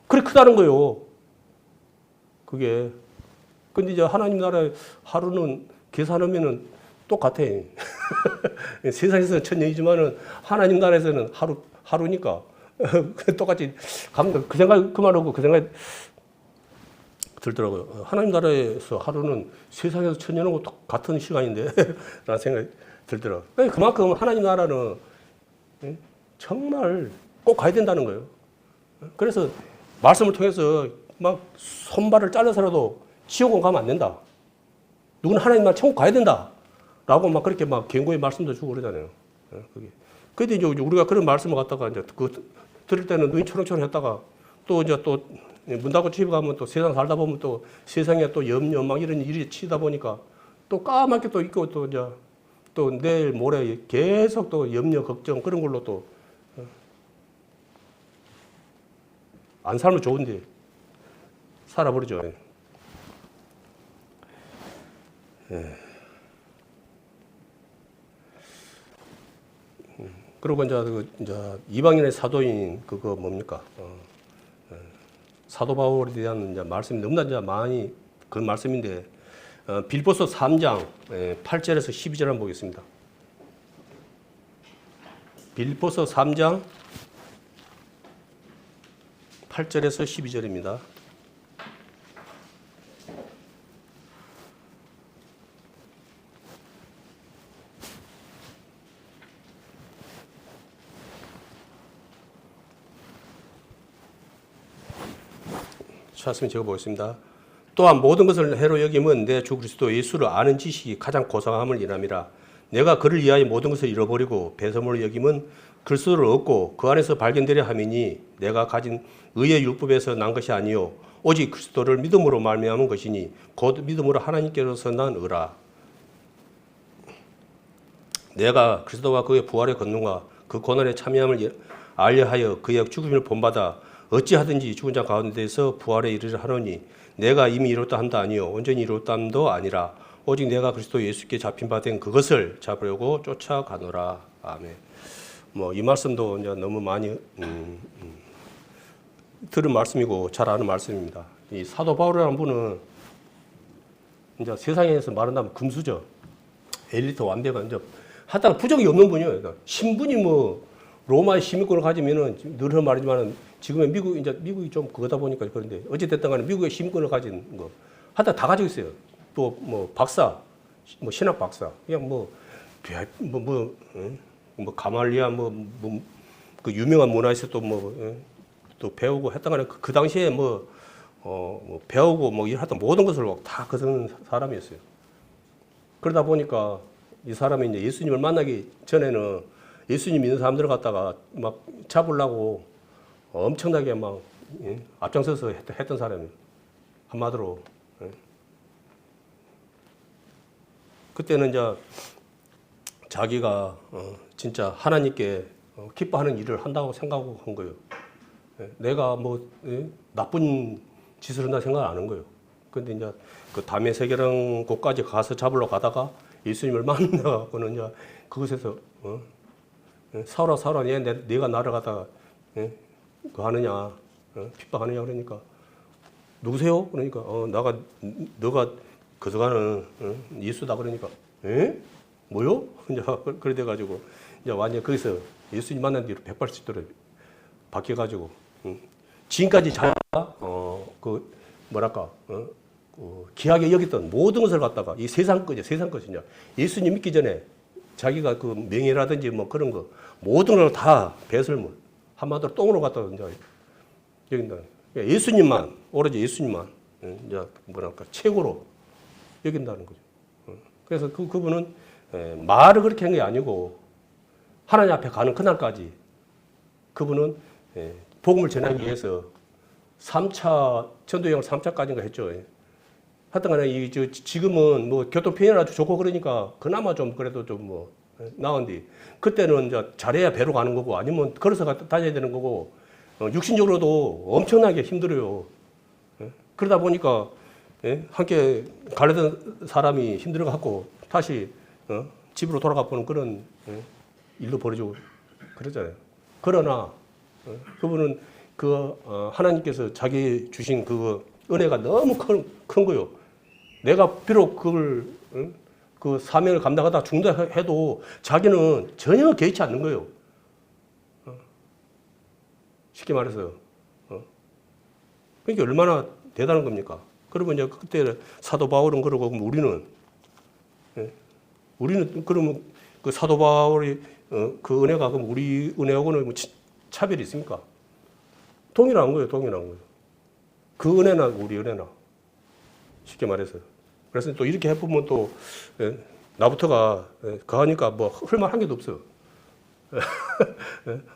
그렇게 크다는 거예요. 그게. 근데 이제 하나님 나라의 하루는 계산하면은 똑같아. 세상에서는 천년이지만은 하나님 나라에서는 하루니까. 똑같이 그 생각 그만하고 그 생각 들더라고요. 하나님 나라에서 하루는 세상에서 천년하고 같은 시간인데 라는 생각이 들더라고요. 그만큼 하나님 나라는 정말 꼭 가야 된다는 거예요. 그래서 말씀을 통해서 막 손발을 잘라서라도 지옥은 가면 안 된다. 누구는 하나님 나라 천국 가야 된다. 라고 막 그렇게 막 경고의 말씀도 주고 그러잖아요. 그런데 이제 우리가 그런 말씀을 갖다가 이제 들을 때는 눈이 초롱초롱 했다가 또 이제 또 문 닫고 집에 가면 또 세상 살다 보면 또 세상에 또 염려 막 이런 일이 치다 보니까 또 까맣게 또 있고 또 이제 또 내일 모레 계속 또 염려 걱정 그런 걸로 또 안 살면 좋은데 살아버리죠. 그리고 이제 이방인의 사도인 그거 뭡니까? 사도 바울에 대한 이제 말씀이 너무나 이제 많이 그런 말씀인데 빌보서 3장 8절에서 12절 한번 보겠습니다. 빌보서 3장 8절에서 12절입니다. 찾았으면 제가 보겠습니다. 또한 모든 것을 해로 여김은 내 주 그리스도 예수를 아는 지식이 가장 고상함을 인함이라. 내가 그를 위하여 모든 것을 잃어버리고 배설물로 여김은 그리스도를 얻고 그 안에서 발견되려 함이니 내가 가진 의의 율법에서 난 것이 아니요 오직 그리스도를 믿음으로 말미암은 것이니 곧 믿음으로 하나님께로서 난 의라. 내가 그리스도와 그의 부활의 권능과 그 고난의 참여함을 알려하여 그의 죽음을 본받아 어찌하든지 죽은 자 가운데서 부활에 이르려 하노니 내가 이미 이뤘다 한다 아니요 온전히 이뤘다 함도 아니라 오직 내가 그리스도 예수께 잡힌 바 된 그것을 잡으려고 쫓아가노라. 아멘. 이 말씀도 이제 너무 많이 들은 말씀이고 잘 아는 말씀입니다. 이 사도 바울이라는 분은 이제 세상에서 말한다면 금수저, 엘리트 완벽한 이제 하다가 부족이 없는 분이에요. 그러니까 신분이 로마의 시민권을 가지면은 늘 하는 말이지만은 지금의 미국이 좀 그거다 보니까 그런데 어찌됐든 간에 미국의 시민권을 가진 거 하다 다 가지고 있어요. 또 박사, 신학 박사, 그냥 가말리아 그 유명한 문화에서 또 배우고 했던 간에 그 당시에 배우고 하여튼 모든 것을 다 거두는 사람이었어요. 그러다 보니까 이 사람이 이제 예수님을 만나기 전에는 예수님 믿는 사람들을 갖다가 막 잡으려고 엄청나게 앞장서서 했던 사람이에요. 한마디로. 그때는 이제 자기가 진짜 하나님께 기뻐하는 일을 한다고 생각하고 한 거예요. 내가 나쁜 짓을 한다 생각 안 한 거예요. 근데 이제 그 다메섹이라는 곳까지 가서 잡으러 가다가 예수님을 만나고는 이제 그곳에서 사울아 내가 나를 갖다가 그거 하느냐 핍박하느냐 그러니까 누구세요? 그러니까 너가 거저가는 예수다 그러니까 뭐요? 이제 그래 돼가지고 이제 완전 거기서 예수님 만난 뒤로 180도로 바뀌어가지고 지금까지 자기가 귀하게 여겼던 모든 것을 갖다가 이 세상 것이냐. 예수님 믿기 전에 자기가 그 명예라든지 뭐 그런 거 모든 걸 다 배설물 한마디로 똥으로 갖다가 이제 여긴다. 예수님만 오로지 예수님만 이제 최고로 여긴다는 거죠. 그래서 그분은 말을 그렇게 한 게 아니고 하나님 앞에 가는 그날까지 그분은 복음을 전하기 위해서 3차 전도여행을 3차까지인가 했죠. 하여튼간에 지금은 뭐 교통 편이 아주 좋고 그러니까 그나마 좀 그래도 좀 뭐 나은데 그때는 이제 잘해야 배로 가는 거고 아니면 걸어서 다녀야 되는 거고 육신적으로도 엄청나게 힘들어요. 그러다 보니까 함께 가려던 사람이 힘들어갖고 다시 집으로 돌아가 보는 그런 일도 벌어지고 그러잖아요. 그러나 그분은 하나님께서 자기 주신 그 은혜가 너무 큰 거요. 내가 비록 그걸 그 사명을 감당하다 죽는다 해도 자기는 전혀 개의치 않는 거예요. 쉽게 말해서. 그러니까 얼마나 대단한 겁니까? 그러면 이제 그때 사도 바울은 그러고 우리는 그러면 그 사도 바울이 그 은혜가 그럼 우리 은혜하고는 뭐 차별이 있습니까? 동일한 거예요. 그 은혜나 우리 은혜나. 쉽게 말해서. 그래서 또 이렇게 해보면 또 나부터가 그하니까 뭐 할만한 게도 없어.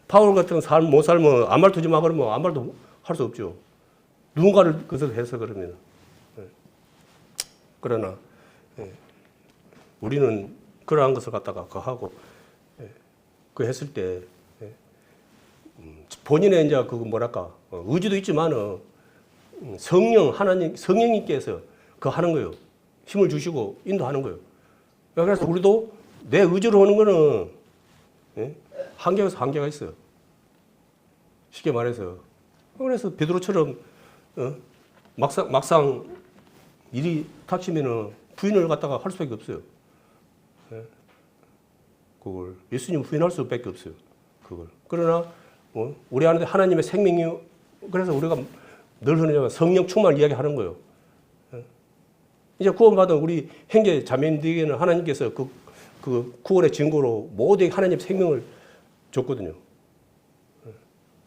바울 같은 삶 못 살면 아무 말도 하지 마 그러면 아무 말도 할 수 없죠. 누군가를 그것을 해서 그러면. 그러나 우리는 그러한 것을 갖다가 하고 그 했을 때 본인의 이제 의지도 있지만은 성령님께서 그 하는 거예요. 힘을 주시고 인도하는 거예요. 그래서 우리도 내 의지로 하는 거는 한계가 있어요. 쉽게 말해서. 그래서 베드로처럼 막상 일이 닥치면은 부인을 갖다가 할 수밖에 없어요. 그걸 예수님 부인할 수밖에 없어요. 그걸. 그러나 우리 안에 하나님의 생명이 그래서 우리가 늘 하는 성령 충만을 이야기하는 거예요. 이제 구원받은 우리 형제 자매님들에게는 하나님께서 그 구원의 증거로 모두에게 하나님 생명을 줬거든요.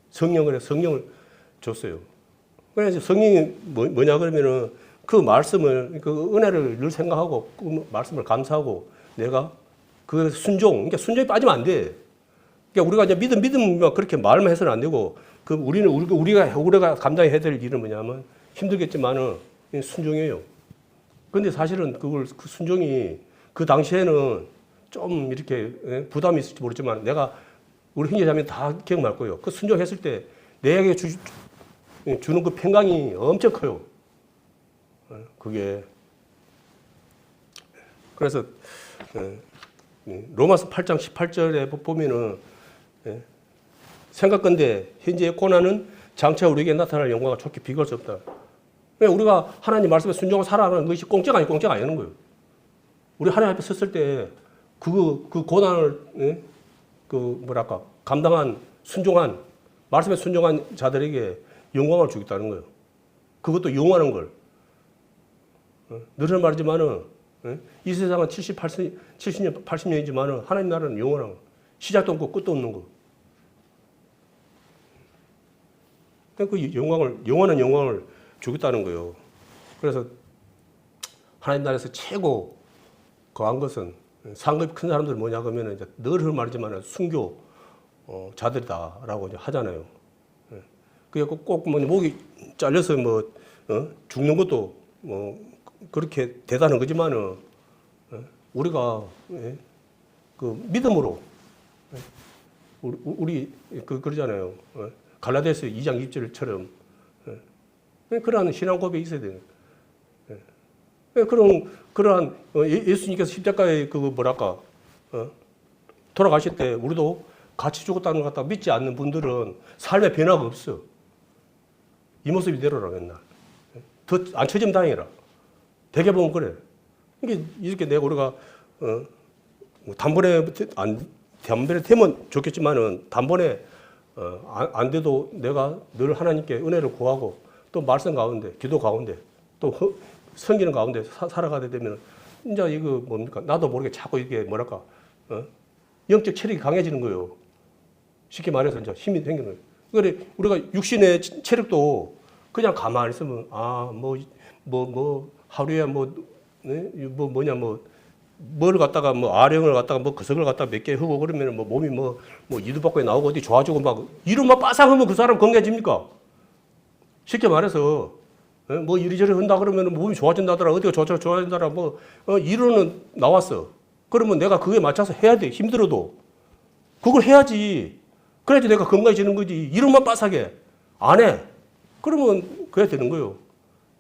성령을 줬어요. 그래서 성령이 뭐냐 그러면은 그 말씀을 그 은혜를 늘 생각하고 그 말씀을 감사하고 내가 그 그러니까 순종에 빠지면 안 돼. 그러니까 우리가 이제 믿음 그렇게 말만 해서는 안 되고 우리가 감당해야 될 일은 뭐냐면 힘들겠지만은 순종이에요. 근데 사실은 그 순종이 그 당시에는 좀 이렇게 부담이 있을지 모르지만 우리 형제자매 다 기억날 거예요. 그 순종했을 때 내게 주는 그 평강이 엄청 커요. 그게 그래서 로마서 8장 18절에 보면은 생각건대 현재의 고난은 장차 우리에게 나타날 영광과 좋게 비교할 수 없다. 우리가 하나님 말씀에 순종하고 살아가는 것이 공짜가 아니는 거예요. 우리 하나님 앞에 섰을 때 그 고난을 감당한 말씀에 순종한 자들에게 영광을 주겠다는 거예요. 그것도 용하는 걸. 늘 말이지만은 이 세상은 70년, 80년이지만은 하나님 나라는 영원한 거. 시작도 없고 끝도 없는 거. 그 영원한 영광을 주겠다는 거예요. 그래서 하나님 나라에서 최고 거한 것은 상급이 큰 사람들 뭐냐 그러면 이제 늘 말이지만 순교 자들이다라고 이제 하잖아요. 그게 꼭 목이 잘려서 죽는 것도 그렇게 대단한 거지만은 우리가 그 믿음으로 우리 그러잖아요. 갈라디아서 2장 2절처럼 그러한 신앙 고백이 있어야 돼요. 그러한 예수님께서 십자가에 돌아가실 때 우리도 같이 죽었다는 것 같다 믿지 않는 분들은 삶의 변화가 없어. 이 모습 이대로라 맨날. 더 안 쳐지면 다행이라. 대개 보면 그래. 이렇게 우리가 단번에 되면 좋겠지만은 단번에 안 돼도 내가 늘 하나님께 은혜를 구하고 또 말씀 가운데, 기도 가운데, 또 섬기는 가운데 살아가게 되면 이제 이거 뭡니까? 나도 모르게 자꾸 이게 뭐랄까, 영적 체력이 강해지는 거예요. 쉽게 말해서 이제 힘이 생기는 거예요. 그래 우리가 육신의 체력도 그냥 가만히 있으면 하루에 뭐를 갖다가 아령을 갖다가 거석을 갖다가 몇 개 하고 그러면 몸이 이두박근에 나오고 어디 좋아지고 막 이런만 빠삭하면 그 사람 건강해집니까? 쉽게 말해서 이리저리 한다 그러면 몸이 좋아진다더라 어디가 좋아진다더라 이론은 나왔어. 그러면 내가 그거에 맞춰서 해야 돼. 힘들어도 그걸 해야지. 그래야지 내가 건강해지는 거지. 이론만 빠삭해 안 해. 그러면 그래야 되는 거예요.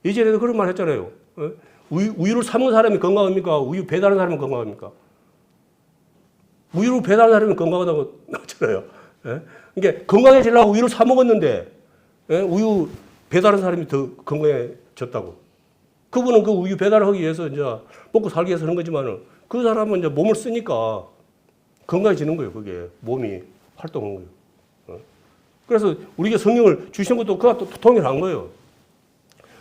예전에도 그런 말 했잖아요. 우유를 사 먹는 사람이 건강합니까? 우유 배달하는 사람은 건강합니까? 우유를 배달하는 사람이 건강하다고 나왔잖아요. 그러니까 건강해지려고 우유를 사 먹었는데 우유 배달하는 사람이 더 건강해졌다고. 그분은 그 우유 배달을 하기 위해서 이제 먹고 살기 위해서 하는 거지만은 그 사람은 이제 몸을 쓰니까 건강해지는 거예요. 그게 몸이 활동하는 거예요. 그래서 우리에게 성령을 주신 것도 그와 또 통일한 거예요.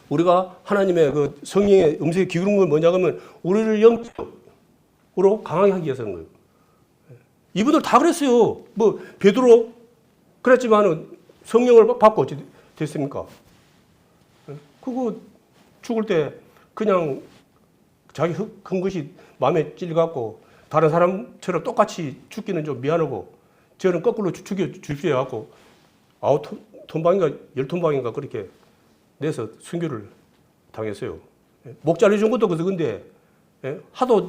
우리가 하나님의 그 성령의 음색에 기울인 건 뭐냐 하면 우리를 영적으로 강하게 하기 위해서 하는 거예요. 이분들 다 그랬어요. 베드로 그랬지만은 성령을 받고 어찌 됐습니까? 그거 죽을 때 그냥 자기 큰 것이 마음에 찔려갖고 다른 사람처럼 똑같이 죽기는 좀 미안하고 저는 거꾸로 죽여 주십시오 해갖고 9톤방인가 10톤방인가 그렇게 내서 순교를 당했어요. 목 잘려준 것도 그건데 하도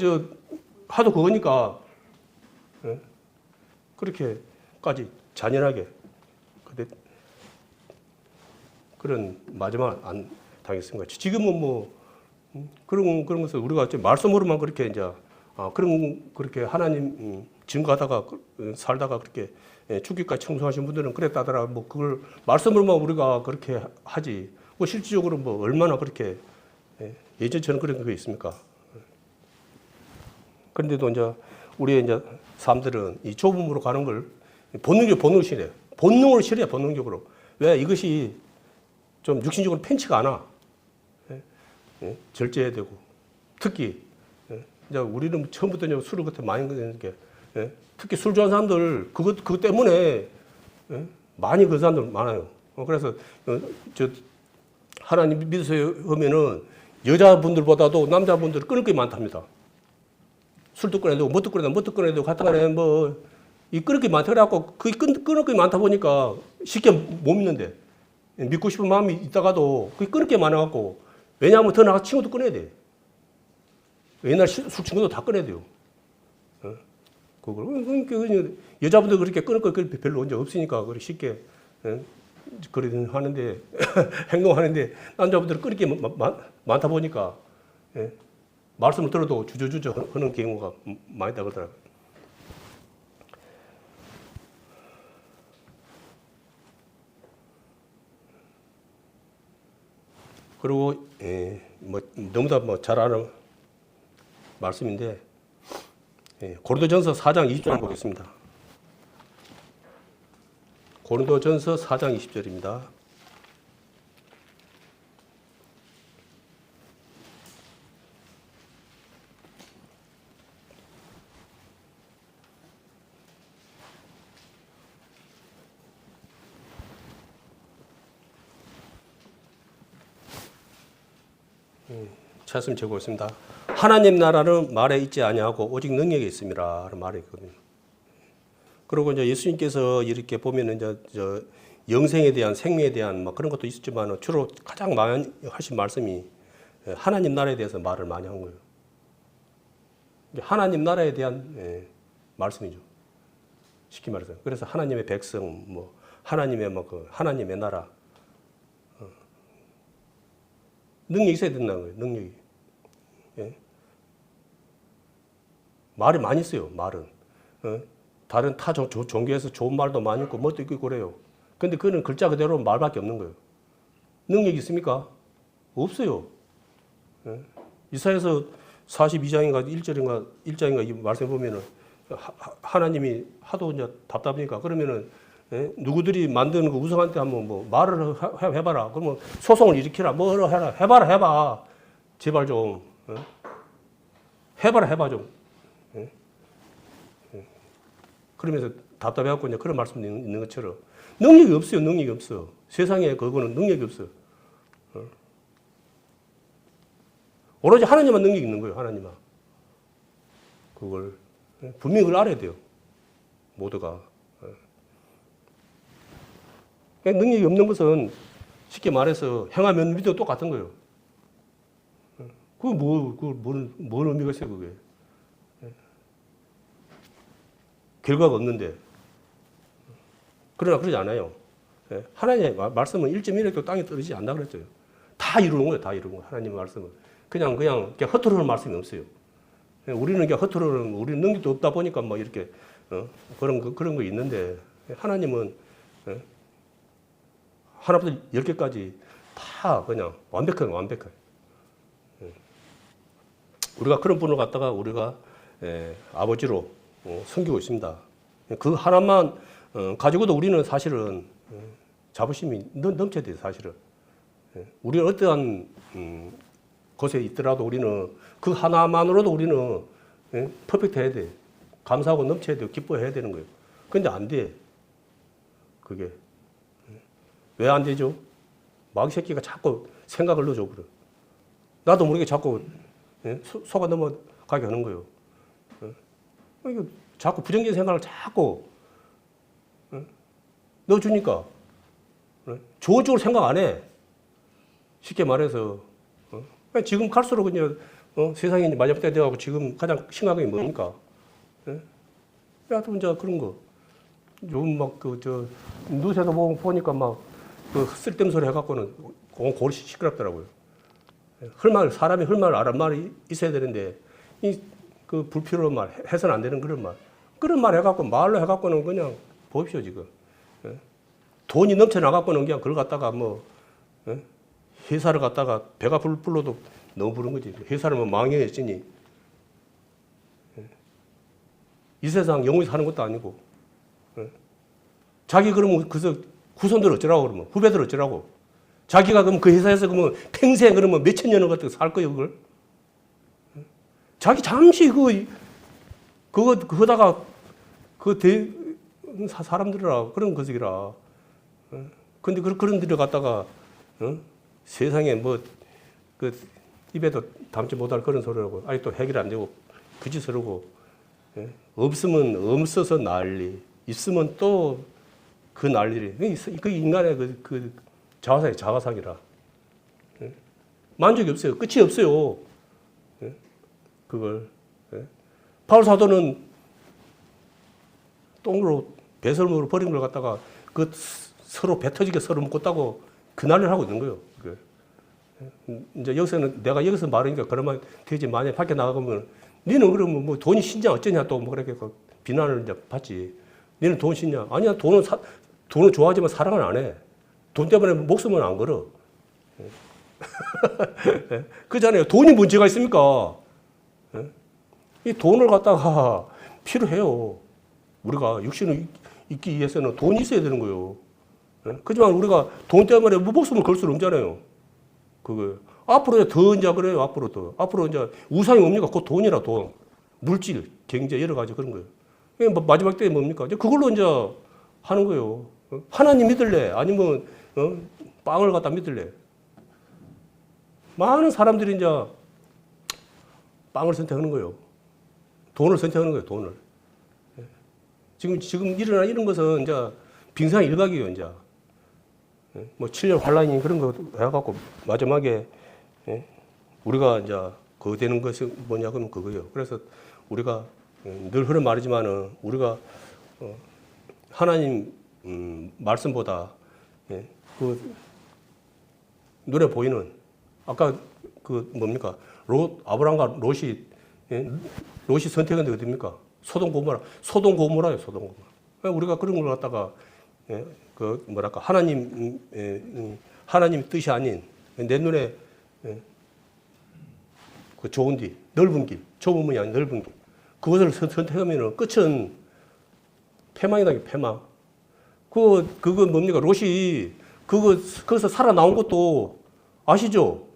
그거니까 그렇게까지 잔인하게 그런 마지막 안 당했습니다. 지금은 그런 것을 우리가 말씀으로만 그렇게 이제 그렇게 하나님 증거하다가 살다가 그렇게 죽기까지 청소하신 분들은 그랬다더라. 그걸 말씀으로만 우리가 그렇게 하지. 실질적으로 얼마나 그렇게 예전처럼 그런 게 있습니까? 그런데도 이제 우리의 이제 사람들은 이 좁음으로 가는 걸 본능을 싫어해요. 본능을 싫어해요. 본능적으로. 왜 이것이 좀 육신적으로 편치가 않아. 절제해야 되고 특히 이제 우리는 처음부터 이제 술을 그때 많이 먹는 게 특히 술 좋아하는 사람들 그것 때문에 많이 그 사람들 많아요. 그래서 하나님 믿으서 하면은 여자분들보다도 남자분들 끊을 게 많답니다. 술도 끊어야 되고 뭣도 끊어야 되고 갔다가는 이 끊을 게 많다 그래갖고 그 끊을 게 많다 보니까 쉽게 못 믿는데 믿고 싶은 마음이 있다가도 그게 끊을 게 많아갖고 왜냐하면 더 나가서 친구도 끊어야 돼. 옛날 술 친구도 다 끊어야 돼요. 그걸 여자분들 그렇게 끊을 거 별로 언제 없으니까 그렇게 쉽게 그러긴 하는데 행동하는데 남자분들은 끊을 게 많다 보니까 말씀을 들어도 주저주저 하는 경우가 많이 있다고 그러더라고요. 그리고 너무나 잘 아는 말씀인데 고린도전서 4장 20절 보겠습니다. 고린도전서 4장 20절입니다. 말씀 적고 있습니다. 하나님 나라는 말에 있지 아니하고 오직 능력에 있음이라 하는 말이 있거든요. 그리고 이제 예수님께서 이렇게 보면은 이제 영생에 대한 생명에 대한 그런 것도 있었지만 주로 가장 많이 하신 말씀이 하나님 나라에 대해서 말을 많이 한 거예요. 하나님 나라에 대한 말씀이죠. 쉽게 말해서. 그래서 하나님의 백성, 하나님의 하나님의 나라 능력이 있어야 된다는 거예요. 능력이. 말이 많이 있어요. 말은. 다른 타 종교에서 좋은 말도 많이 있고 뭣도 있고 그래요. 근데 그는 글자 그대로 말밖에 없는 거예요. 능력이 있습니까? 없어요. 이사야서 42장인가 1장인가 이 말씀 보면은 하나님이 하도 이제 답답하니까 그러면은 예? 누구들이 만든 그 우승한테 한번 뭐 말을 해봐라. 그러면 소송을 일으키라. 뭐라 해라. 해봐라, 해봐. 제발 좀. 예? 해봐라, 해봐 좀. 예? 예. 그러면서 답답해갖고 이제 그런 말씀 있는 것처럼 능력이 없어요. 능력이 없어. 세상에 그거는 능력이 없어. 오로지 하나님만 능력이 있는 거예요. 하나님만. 그걸 분명히 그걸 알아야 돼요. 모두가. 능력이 없는 것은 쉽게 말해서 행하면 믿어 똑같은 거예요. 그게 뭔 의미가 있어요, 그게. 결과가 없는데. 그러나 그러지 않아요. 하나님의 말씀은 1.1획도 땅에 떨어지지 않나 그랬죠. 다 이루는 거예요, 다 이루는 거예요. 하나님의 말씀은. 그냥 헛토로는 말씀이 없어요. 우리는 그냥 헛토로는, 우리는 능력도 없다 보니까 뭐 이렇게, 그런 거 있는데, 하나님은, 하나부터 10개까지 다 그냥 완벽해. 우리가 그런 분을 갖다가 우리가 아버지로 섬기고 있습니다. 그 하나만 가지고도 우리는 사실은 자부심이 넘쳐야 돼요, 사실은. 우리는 어떠한 곳에 있더라도 우리는 그 하나만으로도 우리는 퍼펙트 해야 돼. 감사하고 넘쳐야 돼요. 기뻐해야 되는 거예요. 근데 안 돼. 그게. 왜 안 되죠? 마귀 새끼가 자꾸 생각을 넣어줘, 그래. 나도 모르게 자꾸 속아 넘어가게 하는 거예요. 자꾸 부정적인 생각을 자꾸 넣어주니까 좋은 쪽으로 생각 안 해. 쉽게 말해서 지금 갈수록 이제 세상이 마지막 때 되어가고 지금 가장 심각한 게 뭡니까? 하여튼 이제 그런 거. 요즘 뉴스에서 보니까 쓸데없는 소리 해갖고는 골이 시끄럽더라고요. 사람이 할 말이 있어야 되는데, 그 불필요한 말, 해서는 안 되는 그런 말 해갖고, 말로 해갖고는 그냥 보십시오, 지금. 돈이 넘쳐나갖고는 그냥 그걸 갖다가 회사를 갖다가 배가 불러도 너무 부른 거지. 회사를 망해했으니. 이 세상 영원히 사는 것도 아니고. 자기 그러면 그래서 후손들 어쩌라고 그러면 후배들 어쩌라고. 자기가 그럼 그 회사에서 그러면 평생 그러면 몇천 년을 갖다가 살 거예요, 그걸. 자기 잠시 그거다가 사람들이라 그런 것이라. 근데 그런 데를 갖다가 세상에 입에도 담지 못할 그런 소리라고 아직도 해결 안 되고 굳이 서르고 없으면 없어서 난리, 있으면 또 그 난리래. 그 인간의 그 자화상이라. 만족이 없어요. 끝이 없어요. 그걸. 바울 사도는 똥으로 배설물로 버린 걸 갖다가 서로 배 터지게 서로 묶었다고 그 난리를 하고 있는 거예요. 이제 내가 여기서 말하니까 그러면 되지. 만약에 밖에 나가면 너는 그러면 뭐 돈이 신냐 어쩌냐 또 뭐 그렇게 비난을 이제 받지. 너는 돈 신냐? 아니야. 돈은 좋아하지만 사랑을 안 해. 돈 때문에 목숨은 안 걸어. 그렇잖아요. 돈이 문제가 있습니까? 이 돈을 갖다가 필요해요. 우리가 육신을 있기 위해서는 돈이 있어야 되는 거예요. 그렇지만 우리가 돈 때문에 목숨을 걸 수는 없잖아요. 앞으로 더 이제 그래요. 앞으로 이제 우상이 뭡니까? 그 돈이라 돈. 물질, 경제 여러 가지 그런 거예요. 마지막 때에 뭡니까? 이제 그걸로 이제 하는 거예요. 하나님 믿을래? 아니면 빵을 갖다 믿을래? 많은 사람들이 이제 빵을 선택하는 거예요. 돈을 선택하는 거예요. 돈을. 지금 일어나 이런 것은 이제 빙상 일각이에요. 이제 7년 환란이 그런 거 해갖고 마지막에 우리가 이제 그거 되는 것이 뭐냐 그러면 그거예요. 그래서 우리가 늘 그런 말이지만은 우리가 하나님 말씀보다 그 눈에 보이는 아까 뭡니까 아브라함과 롯이 선택한 데 어딥니까? 소돔 고모라예요. 우리가 그런 걸 갖다가 하나님 뜻이 아닌 내 눈에 그 좋은 길, 넓은 길, 좁은 문이 아닌 넓은 길. 그것을 선택하면 끝은 패망이다, 패망. 그거 뭡니까? 롯이 거기서 살아나온 것도 아시죠?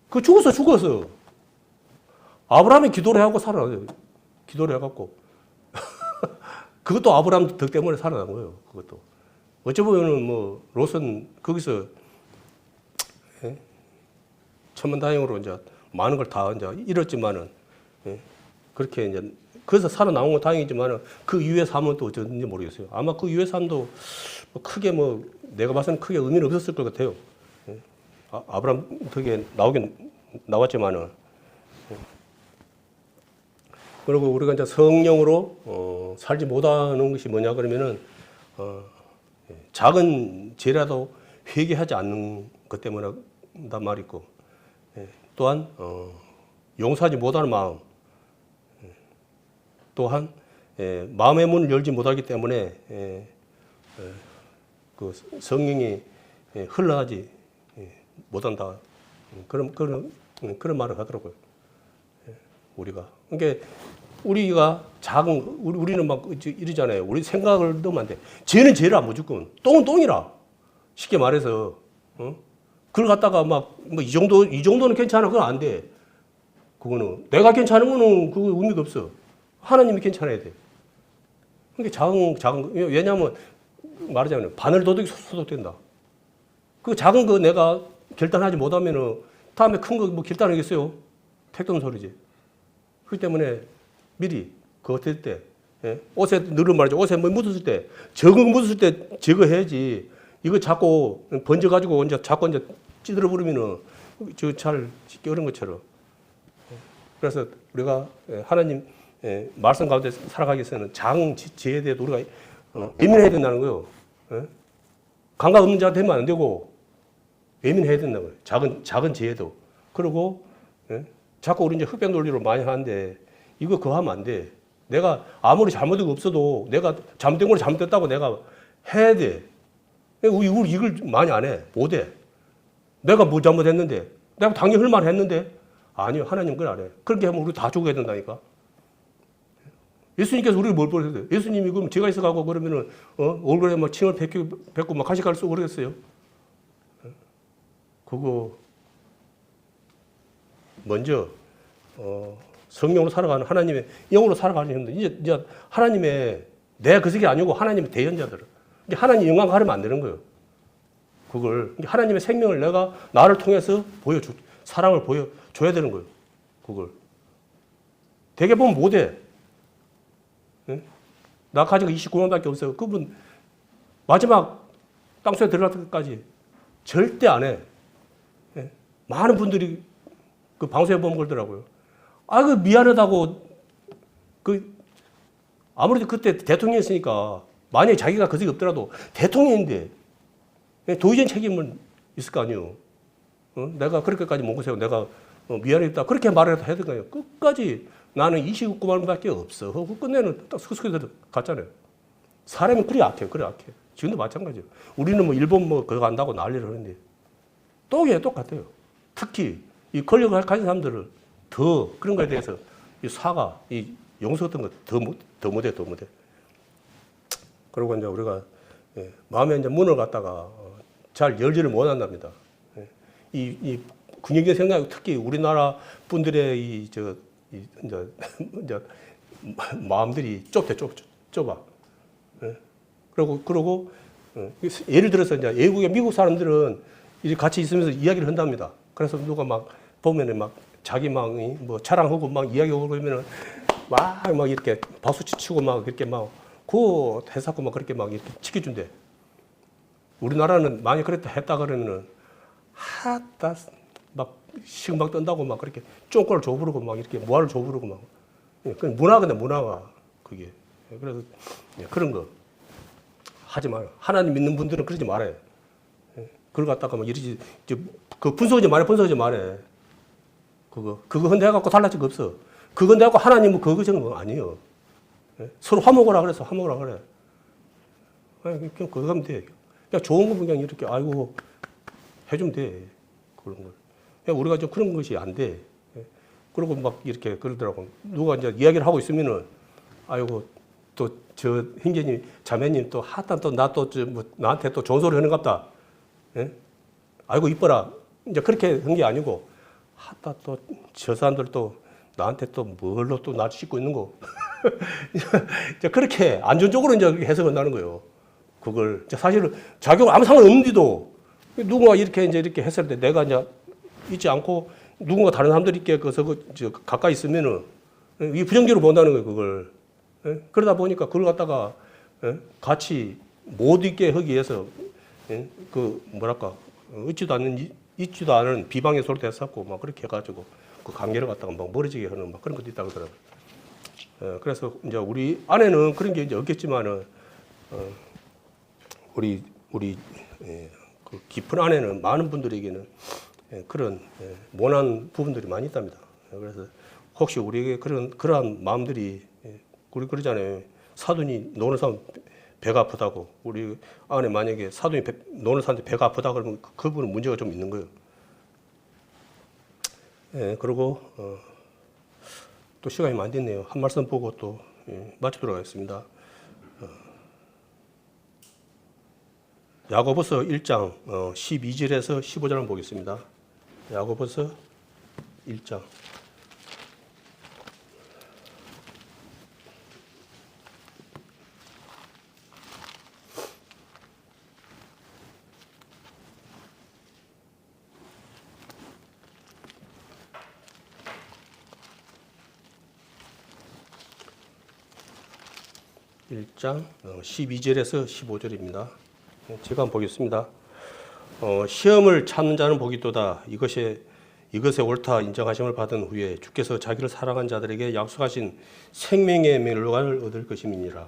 그 죽었어. 아브라함이 기도를 하고 살아나요. 기도를 해갖고. 그것도 아브라함 덕 때문에 살아난 거예요. 그것도. 어찌 보면은 뭐, 롯은 거기서, 예? 천만다행으로 이제 많은 걸 다 이제 잃었지만은, 예? 그렇게 이제, 그래서 살아나온 건 다행이지만은 그 이후의 삶은 또 어쩐지 모르겠어요. 아마 그 이후의 삶도 뭐 크게 뭐, 내가 봐서는 크게 의미는 없었을 것 같아요. 예? 아브라함 덕에 나왔지만은. 그리고 우리가 이제 성령으로 살지 못하는 것이 뭐냐 그러면은 작은 죄라도 회개하지 않는 것 때문이다 말이고, 또한 용서하지 못하는 마음, 또한 마음의 문을 열지 못하기 때문에 그 성령이 흘러가지 못한다. 그런 말을 하더라고요. 우리가. 그러니까 우리가 우리는 막 이러잖아요. 우리 생각을 넣으면 안 돼. 죄는 죄라 무조건. 똥은 똥이라. 쉽게 말해서. 그걸 갖다가 막 뭐 이 정도는 괜찮아. 그건 안 돼. 그거는 내가 괜찮은 거는 그거 의미가 없어. 하나님이 괜찮아야 돼. 그러니까 작은 왜냐하면 말하자면 바늘도둑이 소독된다. 그 작은 거 내가 결단하지 못하면은 다음에 큰 거 뭐 결단하겠어요? 택도 소리지. 그렇기 때문에 미리 그거 어떨 때, 옷에 늘은 말이죠. 옷에 뭐 묻었을 때, 적응 묻었을 때 제거해야지. 이거 자꾸 번져가지고 자꾸 찌들어 버리면은 잘 씻기 어려운 것처럼. 그래서 우리가 하나님 말씀 가운데 살아가기 위해서는 작은 죄에 대해 우리가 예민해야 된다는 거예요. 감각 없는 자가 되면 안 되고 예민해야 된다는 거예요. 작은 죄에도. 그리고 자꾸 우리 이제 흑백 논리로 많이 하는데 이거 그거 하면 안 돼. 내가 아무리 잘못한 거 없어도 내가 잘못된 걸 잘못했다고 내가 해야 돼. 이걸 많이 안 해. 못 해. 내가 뭐 잘못했는데. 내가 당연히 할 말 했는데. 아니요. 하나님 그걸 안 해. 그렇게 하면 우리 다 죽어야 된다니까. 예수님께서 우리를 뭘 보셨어요? 예수님이 그럼 죄가 있어가고 그러면은, 얼굴에 막 침을 뱉고 막 가시가를 쓰고 그러겠어요? 그거, 먼저, 성령으로 살아가는 하나님의 영으로 살아가는 형들. 이제 하나님의 내 그 색이 아니고 하나님의 대연자들. 이제 하나님 영광 가르면 안 되는 거예요. 그걸. 하나님의 생명을 내가 나를 통해서 사랑을 보여줘야 되는 거예요. 그걸. 되게 보면 못해. 나 가지고 29만밖에 없어요. 그분 마지막 땅속에 들어갈 때까지 절대 안 해. 많은 분들이 그 방송에 보면 그러더라고요. 그 미안하다고, 아무래도 그때 대통령이었으니까, 만약에 자기가 그 적이 없더라도 대통령인데, 도의적 책임은 있을 거 아니에요. 내가 그렇게까지 못 세워. 내가 미안했다. 그렇게 말해도 해야 되는 거예요. 끝까지 나는 29만 원밖에 없어. 하고 끝내는 딱 스스로 갔잖아요. 사람이 그래 악해. 지금도 마찬가지예요. 우리는 뭐 일본 뭐 그거 간다고 난리를 하는데, 똑같아요. 특히 이 권력을 가진 사람들은 더 그런 거에 대해서 이 사과, 이 용서 같은 거 더 못해. 그리고 이제 우리가 마음의 이제 문을 갖다가 잘 열지를 못한답니다. 이 근육의 생각, 특히 우리나라 분들의 이제 마음들이 좁아. 그리고 예를 들어서 이제 외국의 미국 사람들은 같이 있으면서 이야기를 한답니다. 그래서 누가 막 보면은 막 자기 막 뭐 자랑하고 막 이야기하고 그러면은 막 이렇게 박수 치고 막 이렇게 막 그 해사고 막 그렇게 막 이렇게 지켜준대. 우리나라는 만약 그랬다 했다 그러면은 막 시금막 뜬다고 막 그렇게 쫑꼬를 줘부르고 막 이렇게 무화를 줘부르고 막. 그 문화가 그게. 그래서 그런 거 하지 마요. 하나님 믿는 분들은 그러지 말아요. 그걸 갖다가 막 이러지, 그 분석하지 말해. 그거 헌대해갖고 달라질 거 없어. 그거 헌대해갖고 하나님은 그거 정한 거 아니에요. 서로 화목하라 그래서 화목하라 그래. 그냥 그거 하면 돼. 그냥 좋은 거 그냥 이렇게, 아이고, 해주면 돼. 그런 걸. 그냥 우리가 좀 그런 것이 안 돼. 그리고 막 이렇게 그러더라고. 누가 이제 이야기를 하고 있으면은, 아이고, 또 저 형제님, 자매님 또 하다 또 나 또 뭐 나한테 또 좋은 소리 하는갑다. 예? 아이고 이뻐라. 이제 그렇게 한 게 아니고 하다 또 저 사람들 또 나한테 또 뭘로 또 날 씻고 있는 거. 이제 그렇게 안전적으로 이제 해석을 한다는 거예요. 그걸 사실은 자격 아무 상관없는데도 누군가 이렇게 이제 이렇게 했을 때 내가 이제 있지 않고 누군가 다른 사람들이 있게 가까이 있으면은 이 부정적으로 본다는 거예요. 그걸. 예? 그러다 보니까 그걸 갖다가 같이 못 있게 하기 위해서 그 뭐랄까 있지도 않은 비방의 소리도 했었고 막 그렇게 해가지고 그 관계를 갖다가 막 멀어지게 하는 막 그런 것도 있다고 하더라고요. 그래서 이제 우리 안에는 그런 게 이제 없겠지만은 우리 그 깊은 안에는 많은 분들에게는 그런 모난 부분들이 많이 있답니다. 그래서 혹시 우리에게 그러한 마음들이 우리 그러잖아요. 사돈이 노는 사람 배가 아프다고. 우리 안에 만약에 사돈이 노는 사람한테 배가 아프다 그러면 그분은 문제가 좀 있는 거예요. 그리고 또 시간이 많이 됐네요. 한 말씀 보고 또 마치도록 하겠습니다. 야고보서 1장 12절에서 15절을 보겠습니다. 야고보서 1장 1장 12절에서 15절입니다. 제가 한번 보겠습니다. 시험을 참는 자는 복이 있도다. 이것에 옳다 인정하심을 받은 후에 주께서 자기를 사랑한 자들에게 약속하신 생명의 멸관을 얻을 것임이니라.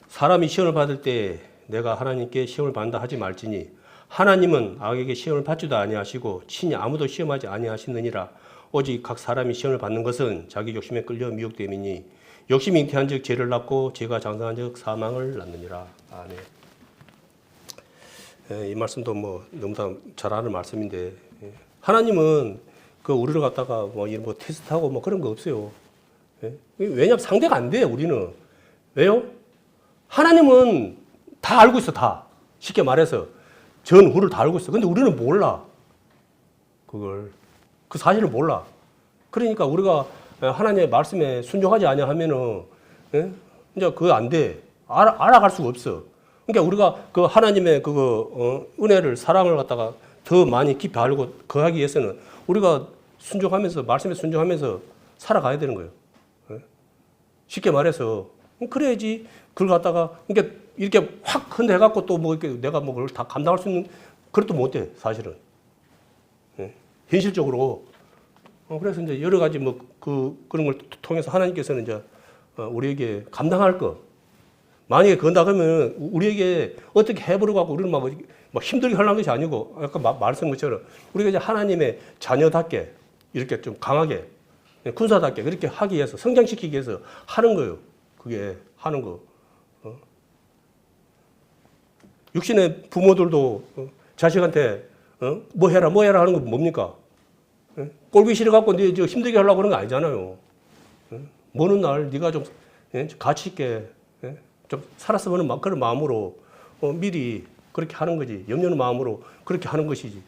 사람이 시험을 받을 때 내가 하나님께 시험을 받는다 하지 말지니 하나님은 악에게 시험을 받지도 아니하시고 친히 아무도 시험하지 아니하시느니라. 오직 각 사람이 시험을 받는 것은 자기 욕심에 끌려 미혹됨이니 욕심이 잉태한즉 죄를 낳고 죄가 장성한즉 사망을 낳느니라. 아멘. 이 말씀도 뭐 너무 다 잘 아는 말씀인데 하나님은 그 우리를 갖다가 뭐 테스트하고 뭐 그런 거 없어요. 왜냐하면 상대가 안 돼. 우리는 왜요? 하나님은 다 알고 있어. 다 쉽게 말해서 전후를 다 알고 있어. 근데 우리는 몰라. 그걸 그 사실을 몰라. 그러니까 우리가 하나님의 말씀에 순종하지 아니하면은 이제 그거 안 돼. 알아갈 수가 없어. 그러니까 우리가 그 하나님의 은혜를 사랑을 갖다가 더 많이 깊이 알고 거하기 위해서는 우리가 순종하면서 말씀에 순종하면서 살아가야 되는 거예요. 쉽게 말해서 그래야지 그걸 갖다가 그러니까 이렇게 확 흔들어 갖고 또 뭐 이렇게 내가 뭐 그걸 다 감당할 수 있는 그것도 못 돼. 사실은 현실적으로. 그래서 이제 여러 가지 뭐 그런 걸 통해서 하나님께서는 이제 우리에게 감당할 거. 만약에 그런다 그러면 우리에게 어떻게 해보려고 하고 우리는 막 힘들게 하려는 것이 아니고 아까 말씀한 것처럼 우리가 이제 하나님의 자녀답게 이렇게 좀 강하게 군사답게 그렇게 하기 위해서 성장시키기 위해서 하는 거예요. 그게 하는 거. 육신의 부모들도 자식한테 뭐 해라 하는 거 뭡니까? 꼴보기 싫어갖고 네 힘들게 하려고 그런 거 아니잖아요. 먼 날 네가 좀 가치 있게 좀 살았으면 그런 마음으로 미리 그렇게 하는 거지. 염려는 마음으로 그렇게 하는 것이지.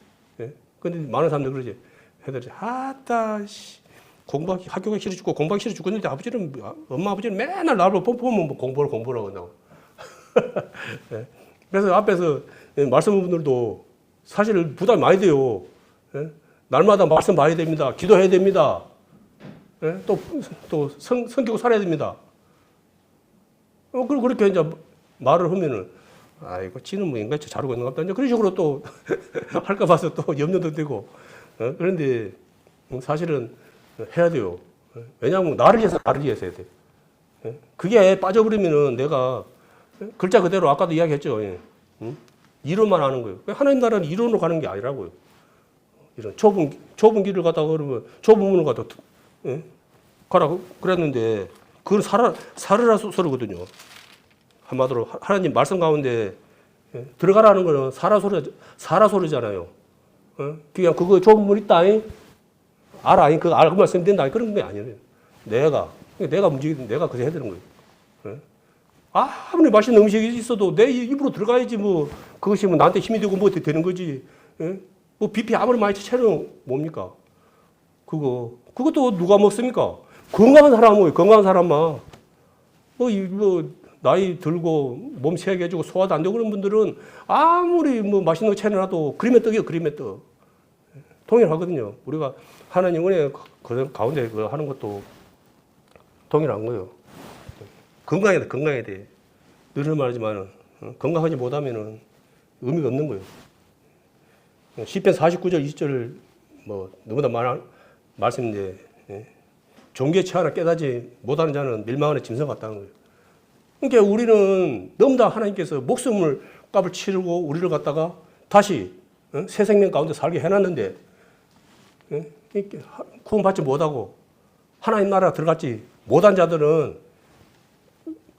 근데 많은 사람들 그러지. 애들이 아따 학교가 싫어 죽고 공부하기 싫어 죽겠는데 엄마 아버지는 맨날 나를 보면 뭐 공부를 한다고. 그래서 앞에서 말씀한 분들도 사실 부담이 많이 돼요. 날마다 말씀 봐야 됩니다. 기도해야 됩니다. 또 성기고 살아야 됩니다. 그렇게 이제 말을 하면은, 아이고, 지는 뭐 인간처럼 잘하고 있는 것 같다. 이제 그런 식으로 또 할까 봐서 또 염려도 되고. 그런데 사실은 해야 돼요. 왜냐하면 나를 위해서 해야 돼. 그게 빠져버리면은 내가 글자 그대로 아까도 이야기했죠. 이론만 하는 거예요. 하나님 나라는 이론으로 가는 게 아니라고요. 이런 좁은 길을 가다가 그러면 좁은 문을 가다 가라고 그랬는데 그건 살으라 소리거든요. 한마디로 하나님 말씀 가운데 들어가라는 거는 사라 소리잖아요. 그냥 그거 좁은 문 있다. 알아. 그거 알고 말씀 된다. 그런 게 아니에요. 내가 움직이든 내가 그렇게 해야 되는 거예요. 아무리 맛있는 음식이 있어도 내 입으로 들어가야지 뭐 그것이 뭐 나한테 힘이 되고 뭐 어떻게 되는 거지. 예? 뭐 BP 아무리 많이 체는 뭡니까? 그것도 누가 먹습니까? 건강한 사람은 건강한 사람만 뭐 나이 들고 몸 세게지고 소화도 안 되고 그런 분들은 아무리 뭐 맛있는 거 채려놔도 그림의 떡이요, 그림의 떡. 동일하거든요. 우리가 하나님 은혜 그 가운데 그 하는 것도 동일한 거예요. 건강해야 돼, 건강해야 돼. 늘 말하지만 건강하지 못하면은 의미가 없는 거예요. 시편 49절 20절 뭐 너무나 많은 말씀인데 종교의 처 하나 깨닫지 못하는 자는 멸망하는 짐승 같다는 거예요. 그러니까 우리는 너무나 하나님께서 목숨을 값을 치르고 우리를 갖다가 다시 새 생명 가운데 살게 해놨는데 구원받지 못하고 하나님 나라 들어갔지 못한 자들은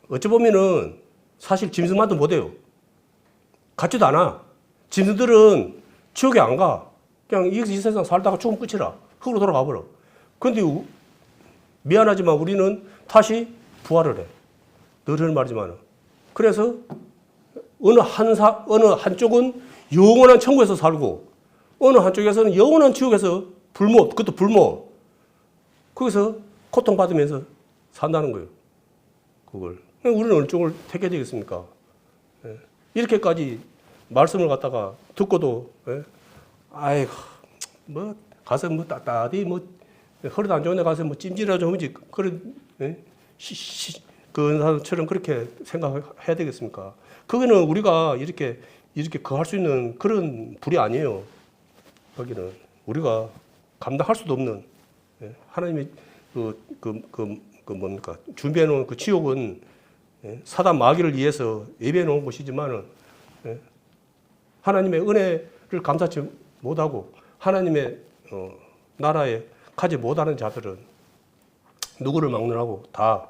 어찌 보면은 사실 짐승만도 못해요. 같지도 않아. 짐승들은 지옥에 안 가. 그냥 이 세상 살다가 죽으면 끝이라. 흙으로 돌아가 버려. 그런데 미안하지만 우리는 다시 부활을 해. 늘 말이지만. 그래서 어느 한쪽은 영원한 천국에서 살고 어느 한쪽에서는 영원한 지옥에서 그것도 불모. 거기서 고통받으면서 산다는 거예요. 그걸. 우리는 어느 쪽을 택해야 되겠습니까? 이렇게까지 말씀을 갖다가 듣고도, 아이고, 뭐, 가서 뭐 따뜻히 뭐, 허리도 안 좋은 데 가서 뭐 찜질이라 좀 하지, 그런, 그 사람처럼 그렇게 생각해야 되겠습니까? 그거는 우리가 이렇게 거할 수 있는 그런 불이 아니에요. 거기는. 우리가 감당할 수도 없는, 하나님이 뭡니까? 준비해 놓은 그 지옥은 사단 마귀를 위해서 예배해 놓은 곳이지만은 하나님의 은혜를 감사치 못하고 하나님의 나라에 가지 못하는 자들은 누구를 막론하고 다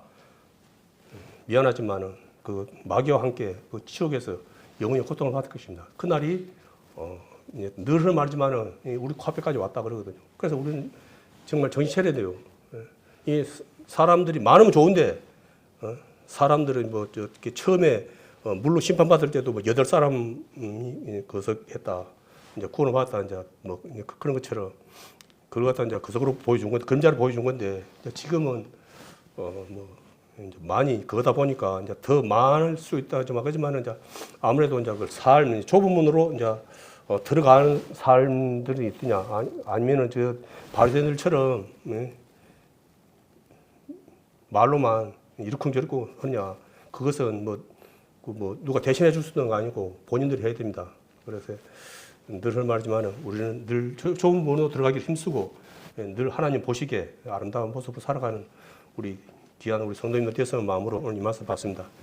미안하지만은 그 마귀와 함께 그 지옥에서 영원히 고통을 받을 것입니다. 그 날이 늘 말하지만은 우리 코앞에까지 왔다 그러거든요. 그래서 우리는 정말 정신 차려야 돼요. 이 사람들이 많으면 좋은데 사람들은 뭐 이렇게 처음에 물로 심판받을 때도 뭐 8사람이 그것을 했다. 이제 구원을 받았다. 이제 뭐 그런 것처럼 그걸 갖다 이제 그속으로 보여준 건데 그림자를 보여준 건데 지금은 뭐 이제 많이 그거다 보니까 이제 더 많을 수 있다 좀 하지만은 이제 아무래도 이제 그 삶 좁은 문으로 이제 들어가는 삶들이 있느냐 아니면은 저 바리새인들처럼 말로만 이러쿵저러쿵 하냐 그것은 뭐 누가 대신해 줄 수 있는 거 아니고 본인들이 해야 됩니다. 그래서 늘 말하지만은 우리는 늘 좁은 문으로 들어가기 힘쓰고 늘 하나님 보시기에 아름다운 모습으로 살아가는 우리 귀한 우리 성도님들 되었으면 마음으로 오늘 이 말씀 받습니다.